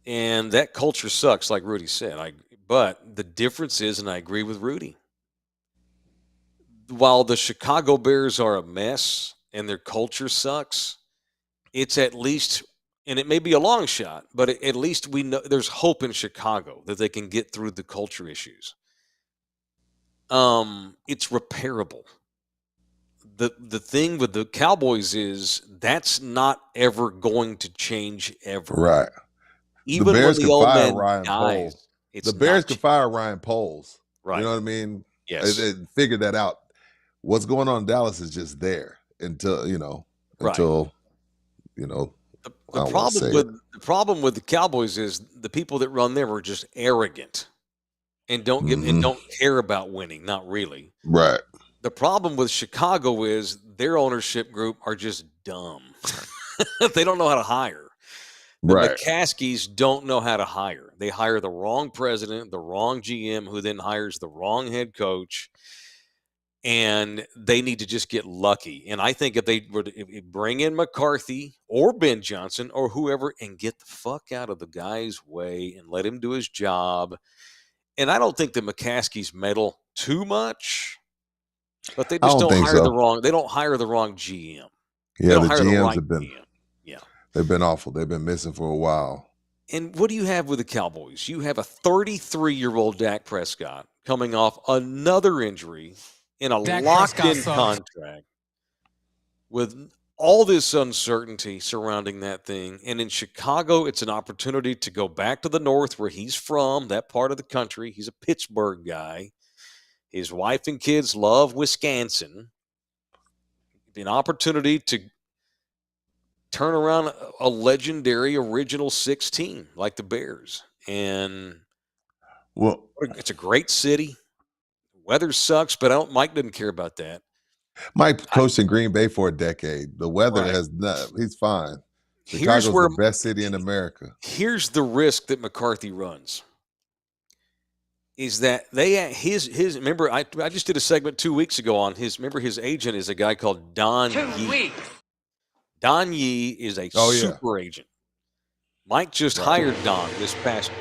[SPEAKER 2] and that culture sucks, like Rudy said. But the difference is, and I agree with Rudy, while the Chicago Bears are a mess and their culture sucks, it's at least and it may be a long shot, but at least we know there's hope in Chicago that they can get through the culture issues. It's repairable. The thing with the Cowboys is that's not ever going to change ever.
[SPEAKER 3] Right.
[SPEAKER 2] Even
[SPEAKER 3] the Bears
[SPEAKER 2] when the
[SPEAKER 3] could
[SPEAKER 2] old
[SPEAKER 3] fire
[SPEAKER 2] man
[SPEAKER 3] Ryan
[SPEAKER 2] dies,
[SPEAKER 3] Poles.
[SPEAKER 2] it's
[SPEAKER 3] The Bears
[SPEAKER 2] not
[SPEAKER 3] could fire Ryan Poles.
[SPEAKER 2] right.
[SPEAKER 3] You know what I mean?
[SPEAKER 2] Yes.
[SPEAKER 3] They figured that out. What's going on in Dallas is just there until
[SPEAKER 2] Right.
[SPEAKER 3] I don't want to say it.
[SPEAKER 2] The problem with the Cowboys is the people that run them are just arrogant and don't care about winning. Not really.
[SPEAKER 3] Right.
[SPEAKER 2] The problem with Chicago is their ownership group are just dumb. They don't know how to hire. The
[SPEAKER 3] Right.
[SPEAKER 2] McCaskies don't know how to hire. They hire the wrong president, the wrong GM, who then hires the wrong head coach. And they need to just get lucky. And I think if they were to bring in McCarthy or Ben Johnson or whoever and get the fuck out of the guy's way and let him do his job. And I don't think the McCaskies meddle too much, but they just don't hire the wrong. They don't hire the wrong GM.
[SPEAKER 3] Yeah, the GMs have been.
[SPEAKER 2] GM. Yeah,
[SPEAKER 3] they've been awful. They've been missing for a while.
[SPEAKER 2] And what do you have with the Cowboys? You have a 33-year-old Dak Prescott coming off another injury in a locked-in contract with all this uncertainty surrounding that thing. And in Chicago, it's an opportunity to go back to the north where he's from, that part of the country. He's a Pittsburgh guy. His wife and kids love Wisconsin. An opportunity to turn around a legendary original 6 team like the Bears. And it's a great city. Weather sucks, but Mike doesn't care about that.
[SPEAKER 3] Mike coached in Green Bay for a decade. The weather has not. He's fine. Chicago's the best city in America.
[SPEAKER 2] Here's the risk that McCarthy runs. Is that his remember I just did a segment 2 weeks ago on his agent is a guy called Don Yee. Don Yee is a super agent. Mike just hired Don this past.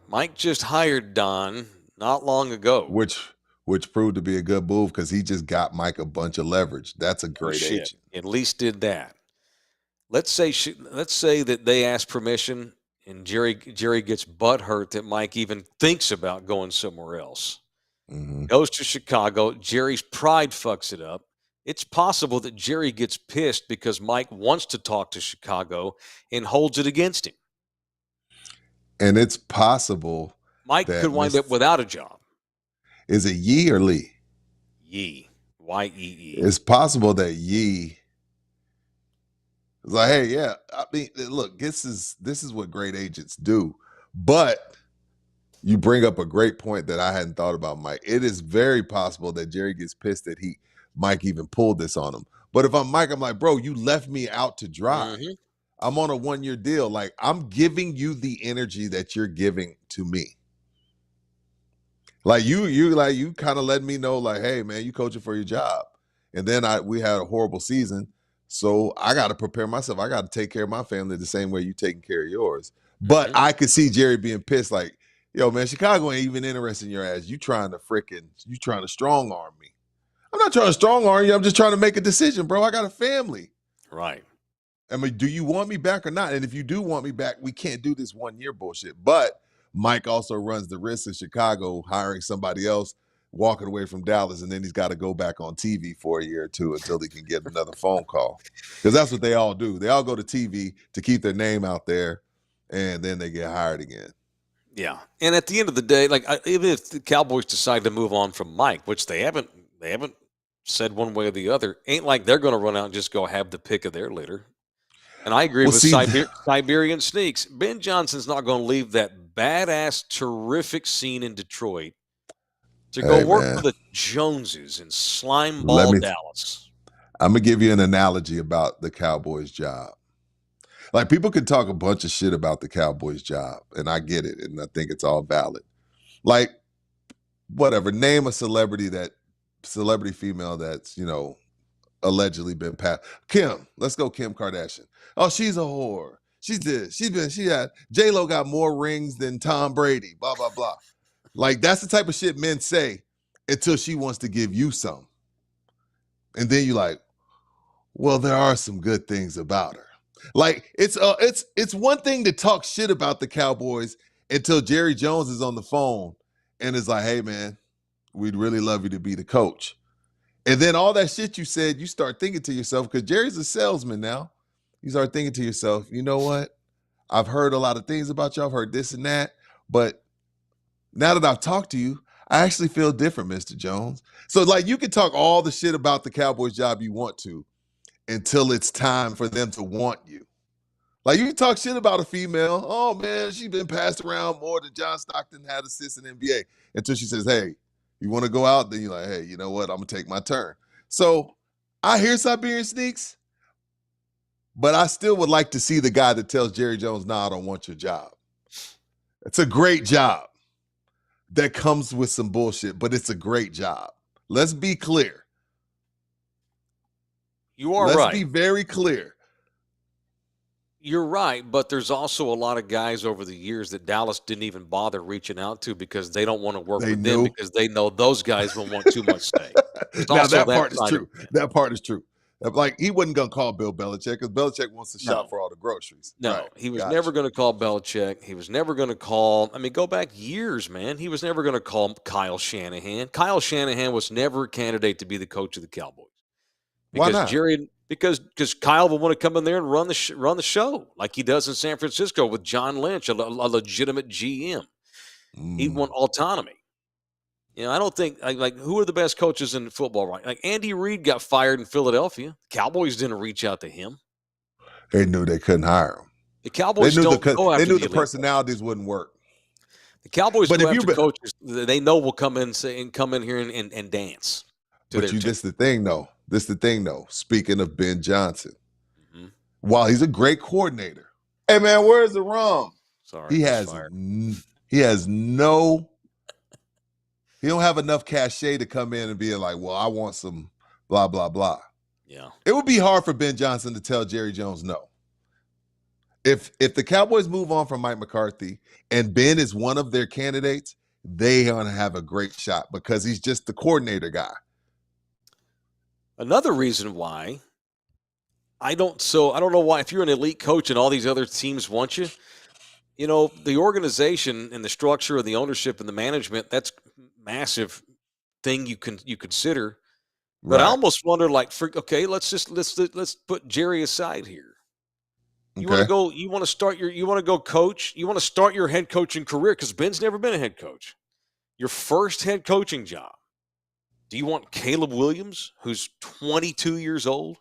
[SPEAKER 2] Mike just hired Don not long ago,
[SPEAKER 3] which proved to be a good move because he just got Mike a bunch of leverage. That's a great agent.
[SPEAKER 2] At least did that. Let's say that they ask permission and Jerry gets butthurt that Mike even thinks about going somewhere else.
[SPEAKER 3] Mm-hmm.
[SPEAKER 2] Goes to Chicago. Jerry's pride fucks it up. It's possible that Jerry gets pissed because Mike wants to talk to Chicago and holds it against him.
[SPEAKER 3] And it's possible
[SPEAKER 2] Mike could wind up without a job.
[SPEAKER 3] Is it Yee or Lee?
[SPEAKER 2] Yee. Y-E-E.
[SPEAKER 3] It's possible that Yee is like, hey, yeah, I mean, look, this is what great agents do. But you bring up a great point that I hadn't thought about, Mike. It is very possible that Jerry gets pissed that Mike even pulled this on him. But if I'm Mike, I'm like, bro, you left me out to dry.
[SPEAKER 2] Mm-hmm.
[SPEAKER 3] I'm on a 1-year deal. Like, I'm giving you the energy that you're giving to me. Like you kind of let me know, like, hey man, you coaching for your job. And then we had a horrible season. So I got to prepare myself. I got to take care of my family the same way you taking care of yours. But I could see Jerry being pissed, like, yo, man, Chicago ain't even interested in your ass. You trying to strong arm me. I'm not trying to strong arm you. I'm just trying to make a decision, bro. I got a family.
[SPEAKER 2] Right.
[SPEAKER 3] I mean, do you want me back or not? And if you do want me back, we can't do this 1-year bullshit. But Mike also runs the risk of Chicago hiring somebody else, walking away from Dallas, and then he's got to go back on TV for a year or two until he can get another phone call. Because that's what they all do. They all go to TV to keep their name out there, and then they get hired again.
[SPEAKER 2] Yeah. And at the end of the day, like even if the Cowboys decide to move on from Mike, which they haven't said one way or the other, ain't like they're going to run out and just go have the pick of their litter. And I agree with Siberian Sneaks. Ben Johnson's not going to leave that badass, terrific scene in Detroit to go work for the Joneses in Slimeball, Dallas.
[SPEAKER 3] I'm going to give you an analogy about the Cowboys' job. Like, people can talk a bunch of shit about the Cowboys' job, and I get it, and I think it's all valid. Like, whatever, name a celebrity female that's, allegedly been passed. Kim, let's go Kim Kardashian. Oh, she's a whore. She's this. J-Lo got more rings than Tom Brady, blah, blah, blah. Like, that's the type of shit men say until she wants to give you some. And then you're like, Well, there are some good things about her. Like it's one thing to talk shit about the Cowboys until Jerry Jones is on the phone and is like, "Hey man, we'd really love you to be the coach." And then all that shit you said, you start thinking to yourself, because Jerry's a salesman now. You start thinking to yourself, you know what? I've heard a lot of things about you. I've heard this and that. But now that I've talked to you, I actually feel different, Mr. Jones. So, like, you can talk all the shit about the Cowboys job you want to until it's time for them to want you. Like, you can talk shit about a female. Oh, man, she's been passed around more than John Stockton had assists in the NBA. Until she says, hey, you want to go out? Then you're like, hey, you know what? I'm going to take my turn. So I hear Siberian Sneaks, but I still would like to see the guy that tells Jerry Jones, nah, I don't want your job. It's a great job that comes with some bullshit, but it's a great job. Let's be clear.
[SPEAKER 2] You are
[SPEAKER 3] Let's
[SPEAKER 2] right.
[SPEAKER 3] be very clear.
[SPEAKER 2] You're right, but there's also a lot of guys over the years that Dallas didn't even bother reaching out to because they don't want to work
[SPEAKER 3] They
[SPEAKER 2] with them
[SPEAKER 3] knew.
[SPEAKER 2] because they know those guys will want too much stay. There's
[SPEAKER 3] Now
[SPEAKER 2] also
[SPEAKER 3] that part is
[SPEAKER 2] side
[SPEAKER 3] true.
[SPEAKER 2] of it.
[SPEAKER 3] That part is true. Like, he wasn't gonna call Bill Belichick because Belichick wants to shop
[SPEAKER 2] No.
[SPEAKER 3] for all the groceries.
[SPEAKER 2] No,
[SPEAKER 3] Right.
[SPEAKER 2] he was
[SPEAKER 3] Gotcha.
[SPEAKER 2] never going to call Belichick. He was never going to call. I mean, go back years, man. He was never going to call Kyle Shanahan. Kyle Shanahan was never a candidate to be the coach of the Cowboys.
[SPEAKER 3] Why
[SPEAKER 2] Because
[SPEAKER 3] not?
[SPEAKER 2] Jerry, because Kyle will want to come in there and run the show like he does in San Francisco with John Lynch, a legitimate GM. He'd want autonomy. You know, I don't think like who are the best coaches in football, right? Like Andy Reid got fired in Philadelphia. The Cowboys didn't reach out to him.
[SPEAKER 3] They knew they couldn't hire him.
[SPEAKER 2] The Cowboys don't go after
[SPEAKER 3] they knew
[SPEAKER 2] the
[SPEAKER 3] the personalities wouldn't work.
[SPEAKER 2] The Cowboys
[SPEAKER 3] But
[SPEAKER 2] go
[SPEAKER 3] if
[SPEAKER 2] after
[SPEAKER 3] you've been-
[SPEAKER 2] coaches they know will come in and come in here and dance.
[SPEAKER 3] But this is the thing, though. This is the thing, though. Speaking of Ben Johnson, while he's a great coordinator, hey man, where's the rum?
[SPEAKER 2] Sorry,
[SPEAKER 3] He has no. He don't have enough cachet to come in and be like, well, I want some blah blah blah.
[SPEAKER 2] Yeah,
[SPEAKER 3] it would be hard for Ben Johnson to tell Jerry Jones no. If the Cowboys move on from Mike McCarthy and Ben is one of their candidates, they are gonna have a great shot because he's just the coordinator guy.
[SPEAKER 2] Another reason why I don't know why if you're an elite coach and all these other teams want you, you know, the organization and the structure and the ownership and the management, that's massive thing you consider. But I almost wonder, like, let's put Jerry aside here. You want to go? You want to start you want to go coach? You want to start your head coaching career because Ben's never been a head coach. Your first head coaching job. Do you want Caleb Williams, who's 22 years old,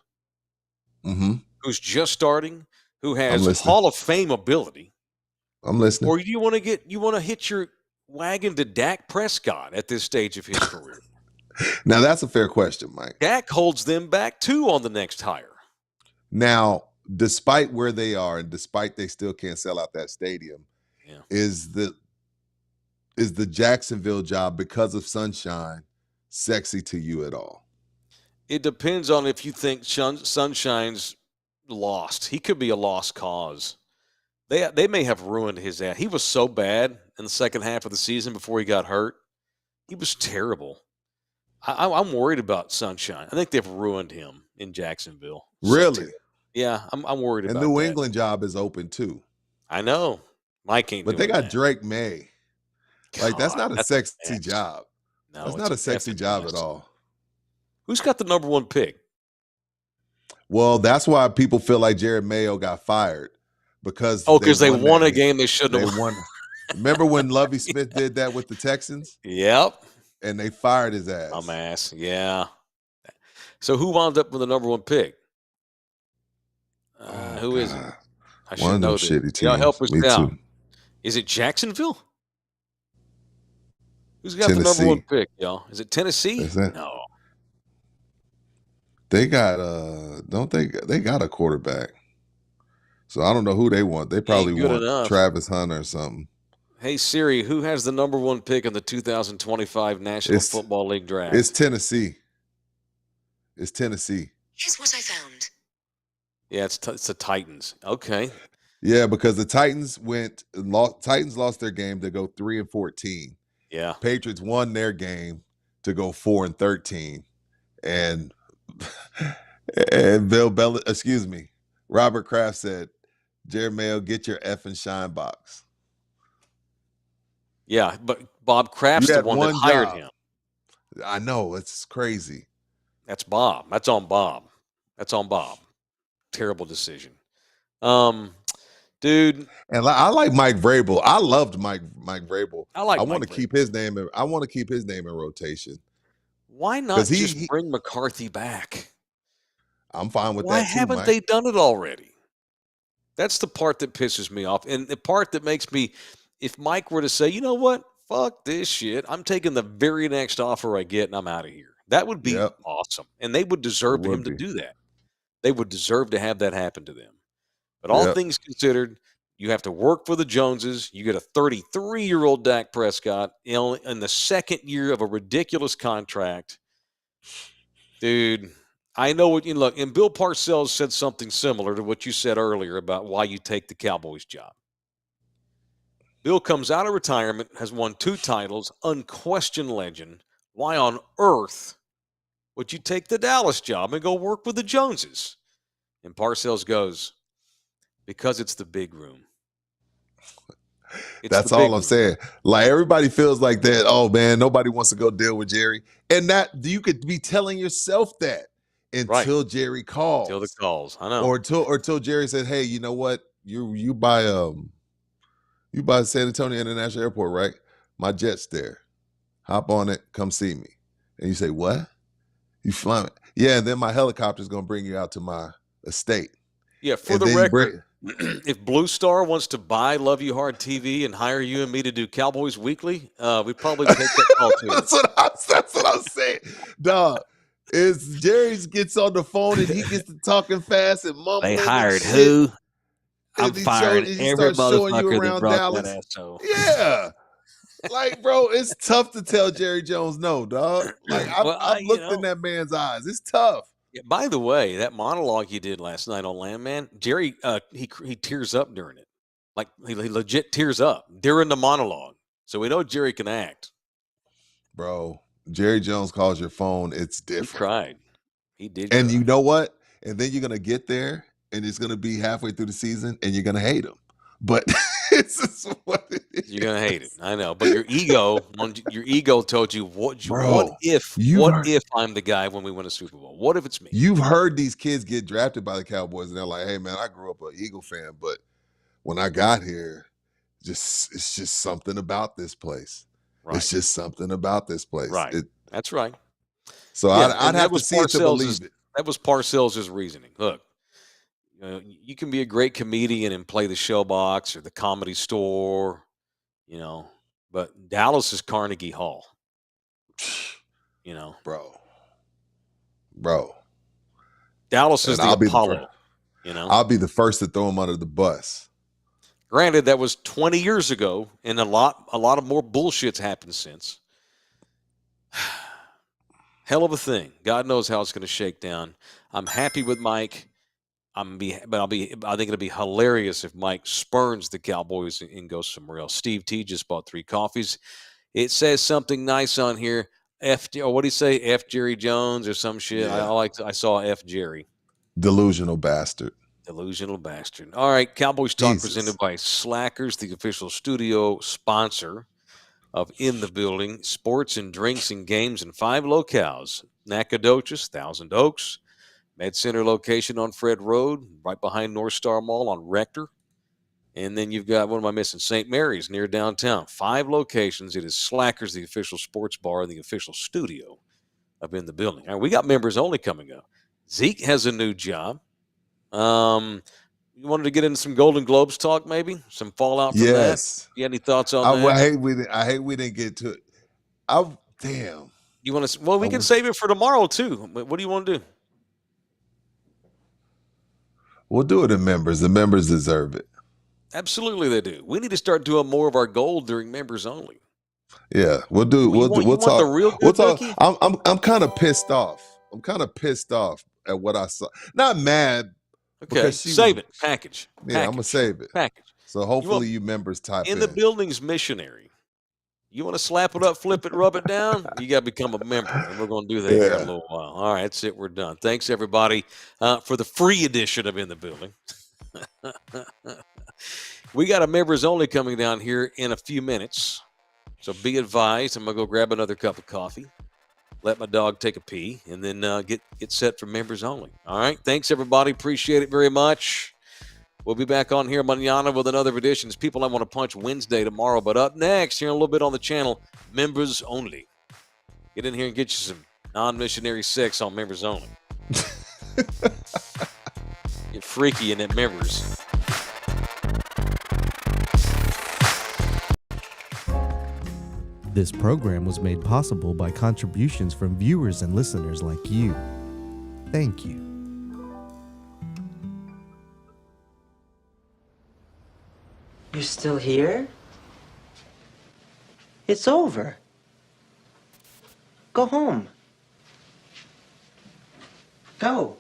[SPEAKER 2] who's just starting, who has Hall of Fame ability?
[SPEAKER 3] I'm listening.
[SPEAKER 2] Or do you want to hit your wagon to Dak Prescott at this stage of his career?
[SPEAKER 3] Now that's a fair question, Mike.
[SPEAKER 2] Dak holds them back too on the next hire.
[SPEAKER 3] Now, despite where they are and despite they still can't sell out that stadium, is the Jacksonville job because of Sunshine sexy to you at all?
[SPEAKER 2] It depends on if you think Sunshine's lost. He could be a lost cause. They may have ruined his ass. He was so bad in the second half of the season before he got hurt. He was terrible. I'm worried about Sunshine. I think they've ruined him in Jacksonville.
[SPEAKER 3] Really?
[SPEAKER 2] Yeah, I'm worried about
[SPEAKER 3] that. And the New England job is open too.
[SPEAKER 2] I know. Mike ain't
[SPEAKER 3] but they got
[SPEAKER 2] that.
[SPEAKER 3] Drake May. Like, that's not a sexy
[SPEAKER 2] mess.
[SPEAKER 3] job.
[SPEAKER 2] No,
[SPEAKER 3] that's not a sexy job
[SPEAKER 2] mess.
[SPEAKER 3] at all.
[SPEAKER 2] Who's got the number one pick?
[SPEAKER 3] Well, that's why people feel like Jared Mayo got fired. Because
[SPEAKER 2] they won a game they shouldn't have
[SPEAKER 3] won. Remember when Lovie Smith did that with the Texans?
[SPEAKER 2] Yep.
[SPEAKER 3] And they fired his ass.
[SPEAKER 2] Dumbass. Yeah. So who wound up with the number one pick? Who is it? I should
[SPEAKER 3] One of
[SPEAKER 2] know
[SPEAKER 3] those shitty teams.
[SPEAKER 2] Y'all help us
[SPEAKER 3] Me
[SPEAKER 2] out.
[SPEAKER 3] too.
[SPEAKER 2] Is it Jacksonville? Who's got
[SPEAKER 3] Tennessee.
[SPEAKER 2] the number one pick, y'all? Is it Tennessee?
[SPEAKER 3] Is that?
[SPEAKER 2] No.
[SPEAKER 3] They got they got a quarterback. So I don't know who they want. They probably want Travis Hunter or something.
[SPEAKER 2] Hey Siri, who has the number one pick in the 2025 National Football League draft?
[SPEAKER 3] It's Tennessee. It's Tennessee.
[SPEAKER 4] Here's what I found.
[SPEAKER 2] Yeah, it's the Titans. Okay.
[SPEAKER 3] Yeah, because the Titans lost their game to go 3-14.
[SPEAKER 2] Yeah.
[SPEAKER 3] Patriots won their game to go 4-13. And And Robert Kraft said, Jerry Mayo, get your effing shine box.
[SPEAKER 2] Yeah, but Bob Kraft's
[SPEAKER 3] You
[SPEAKER 2] the
[SPEAKER 3] had
[SPEAKER 2] one that
[SPEAKER 3] one
[SPEAKER 2] hired
[SPEAKER 3] job.
[SPEAKER 2] him.
[SPEAKER 3] I know, it's crazy.
[SPEAKER 2] That's Bob. That's on Bob. That's on Bob. Terrible decision. Dude,
[SPEAKER 3] And I like Mike Vrabel. I loved Mike Vrabel.
[SPEAKER 2] I like
[SPEAKER 3] I want
[SPEAKER 2] Mike
[SPEAKER 3] to keep his name in. I want to keep his name in rotation
[SPEAKER 2] why
[SPEAKER 3] because
[SPEAKER 2] not just bring McCarthy back?
[SPEAKER 3] I'm fine with
[SPEAKER 2] Why
[SPEAKER 3] that too,
[SPEAKER 2] haven't
[SPEAKER 3] Mike.
[SPEAKER 2] they done it already? That's the part that pisses me off. And the part that makes me, if Mike were to say, you know what, fuck this shit, I'm taking the very next offer I get and I'm out of here. That would be
[SPEAKER 3] Yep,
[SPEAKER 2] awesome. And they would
[SPEAKER 3] it
[SPEAKER 2] deserve him
[SPEAKER 3] would
[SPEAKER 2] to
[SPEAKER 3] be.
[SPEAKER 2] do that. They would deserve to have that happen to them. But all
[SPEAKER 3] Yep.
[SPEAKER 2] things considered, you have to work for the Joneses. You get a 33-year-old Dak Prescott in the second year of a ridiculous contract. Dude, I know what you look. And Bill Parcells said something similar to what you said earlier about why you take the Cowboys job. Bill comes out of retirement, has won 2 titles, unquestioned legend. Why on earth would you take the Dallas job and go work with the Joneses? And Parcells goes, because it's the big room.
[SPEAKER 3] That's all I'm saying. Like everybody feels like that. Oh man, nobody wants to go deal with Jerry, and that you could be telling yourself that until Jerry calls.
[SPEAKER 2] Until the calls, I know.
[SPEAKER 3] Or until Jerry said, "Hey, you know what? You buy San Antonio International Airport, right? My jet's there. Hop on it. Come see me." And you say, "What? You fly me?" Yeah, and then my helicopter's gonna bring you out to my estate.
[SPEAKER 2] Yeah, for
[SPEAKER 3] And
[SPEAKER 2] the
[SPEAKER 3] then you
[SPEAKER 2] record, if Blue Star wants to buy Love You Hard TV and hire you and me to do Cowboys Weekly, we probably take that call too.
[SPEAKER 3] That's what I'm saying. Dog. Is Jerry gets on the phone and he gets to talking fast and mumbling.
[SPEAKER 4] They hired
[SPEAKER 3] and shit,
[SPEAKER 4] who? I'm
[SPEAKER 3] and
[SPEAKER 4] firing
[SPEAKER 3] he
[SPEAKER 4] every
[SPEAKER 3] starts showing you
[SPEAKER 4] motherfucker that
[SPEAKER 3] around
[SPEAKER 4] brought that
[SPEAKER 3] Dallas.
[SPEAKER 4] asshole.
[SPEAKER 3] Yeah. Like, bro, it's tough to tell Jerry Jones no, dog. Like, I've looked in that man's eyes. It's tough.
[SPEAKER 2] Yeah, by the way, that monologue you did last night on Landman, Jerry, he tears up during it. Like he legit tears up during the monologue. So we know Jerry can act.
[SPEAKER 3] Bro, Jerry Jones calls your phone. It's different.
[SPEAKER 2] He cried. He did.
[SPEAKER 3] And
[SPEAKER 2] cry.
[SPEAKER 3] you know what? And then you're gonna get there, and it's gonna be halfway through the season, and you're gonna hate him. But it's just what it is.
[SPEAKER 2] You're gonna hate it. I know, but your ego told you what if I'm the guy when we win a Super Bowl? What if it's me?
[SPEAKER 3] You've heard these kids get drafted by the Cowboys, and they're like, "Hey, man, I grew up an Eagle fan, but when I got here, it's just something about this place.
[SPEAKER 2] Right.
[SPEAKER 3] It's just something about this place."
[SPEAKER 2] Right. That's right.
[SPEAKER 3] So
[SPEAKER 2] Yeah,
[SPEAKER 3] I'd have to see it to believe it.
[SPEAKER 2] That was Parcells' reasoning. Look, you can be a great comedian and play the showbox or the Comedy Store, but Dallas is Carnegie Hall.
[SPEAKER 3] Bro.
[SPEAKER 2] Dallas is the Apollo.
[SPEAKER 3] I'll be the first to throw him under the bus.
[SPEAKER 2] Granted, that was 20 years ago, and a lot of more bullshit's happened since. Hell of a thing. God knows how it's going to shake down. I'm happy with Mike. I think it'll be hilarious if Mike spurns the Cowboys and goes somewhere else. Steve T just bought 3 coffees. It says something nice on here. What do you say? F Jerry Jones or some shit.
[SPEAKER 3] Yeah.
[SPEAKER 2] I saw F Jerry.
[SPEAKER 3] Delusional bastard.
[SPEAKER 2] All right, Cowboys Talk presented by Slackers, the official studio sponsor of In the Building, sports and drinks and games in 5 locales. Nacogdoches, Thousand Oaks, Med Center location on Fred Road, right behind North Star Mall on Rector. And then you've got, what am I missing? St. Mary's near downtown. 5 locations. It is Slackers, the official sports bar, the official studio of In the Building. All right, we got members only coming up. Zeke has a new job. You wanted to get into some Golden Globes talk, maybe? Some fallout from that? You got any thoughts on that?
[SPEAKER 3] I hate we didn't get to it. Damn.
[SPEAKER 2] You want to? Well, we can save it for tomorrow too. What do you want to do?
[SPEAKER 3] We'll do it in members. The members deserve it.
[SPEAKER 2] Absolutely, they do. We need to start doing more of our gold during members only.
[SPEAKER 3] Yeah, we'll do. We'll talk.
[SPEAKER 2] The real good cookie?
[SPEAKER 3] I'm kind of pissed off. I'm kind of pissed off at what I saw. Not mad.
[SPEAKER 2] Okay, save it. Package.
[SPEAKER 3] Yeah, I'm gonna save it.
[SPEAKER 2] Package.
[SPEAKER 3] So hopefully you members type
[SPEAKER 2] in the building's missionary. You want to slap it up, flip it, rub it down? You got to become a member, and we're going to do that here in a little while. All right, that's it. We're done. Thanks, everybody, for the free edition of In the Building. We got a members only coming down here in a few minutes, so be advised. I'm going to go grab another cup of coffee, let my dog take a pee, and then get set for members only. All right, thanks, everybody. Appreciate it very much. We'll be back on here mañana with another edition. It's People I Want to Punch Wednesday tomorrow. But up next, here in a little bit on the channel, members only. Get in here and get you some non-missionary sex on members only. Get freaky in that members.
[SPEAKER 5] This program was made possible by contributions from viewers and listeners like you. Thank you.
[SPEAKER 4] You're still here? It's over. Go home. Go.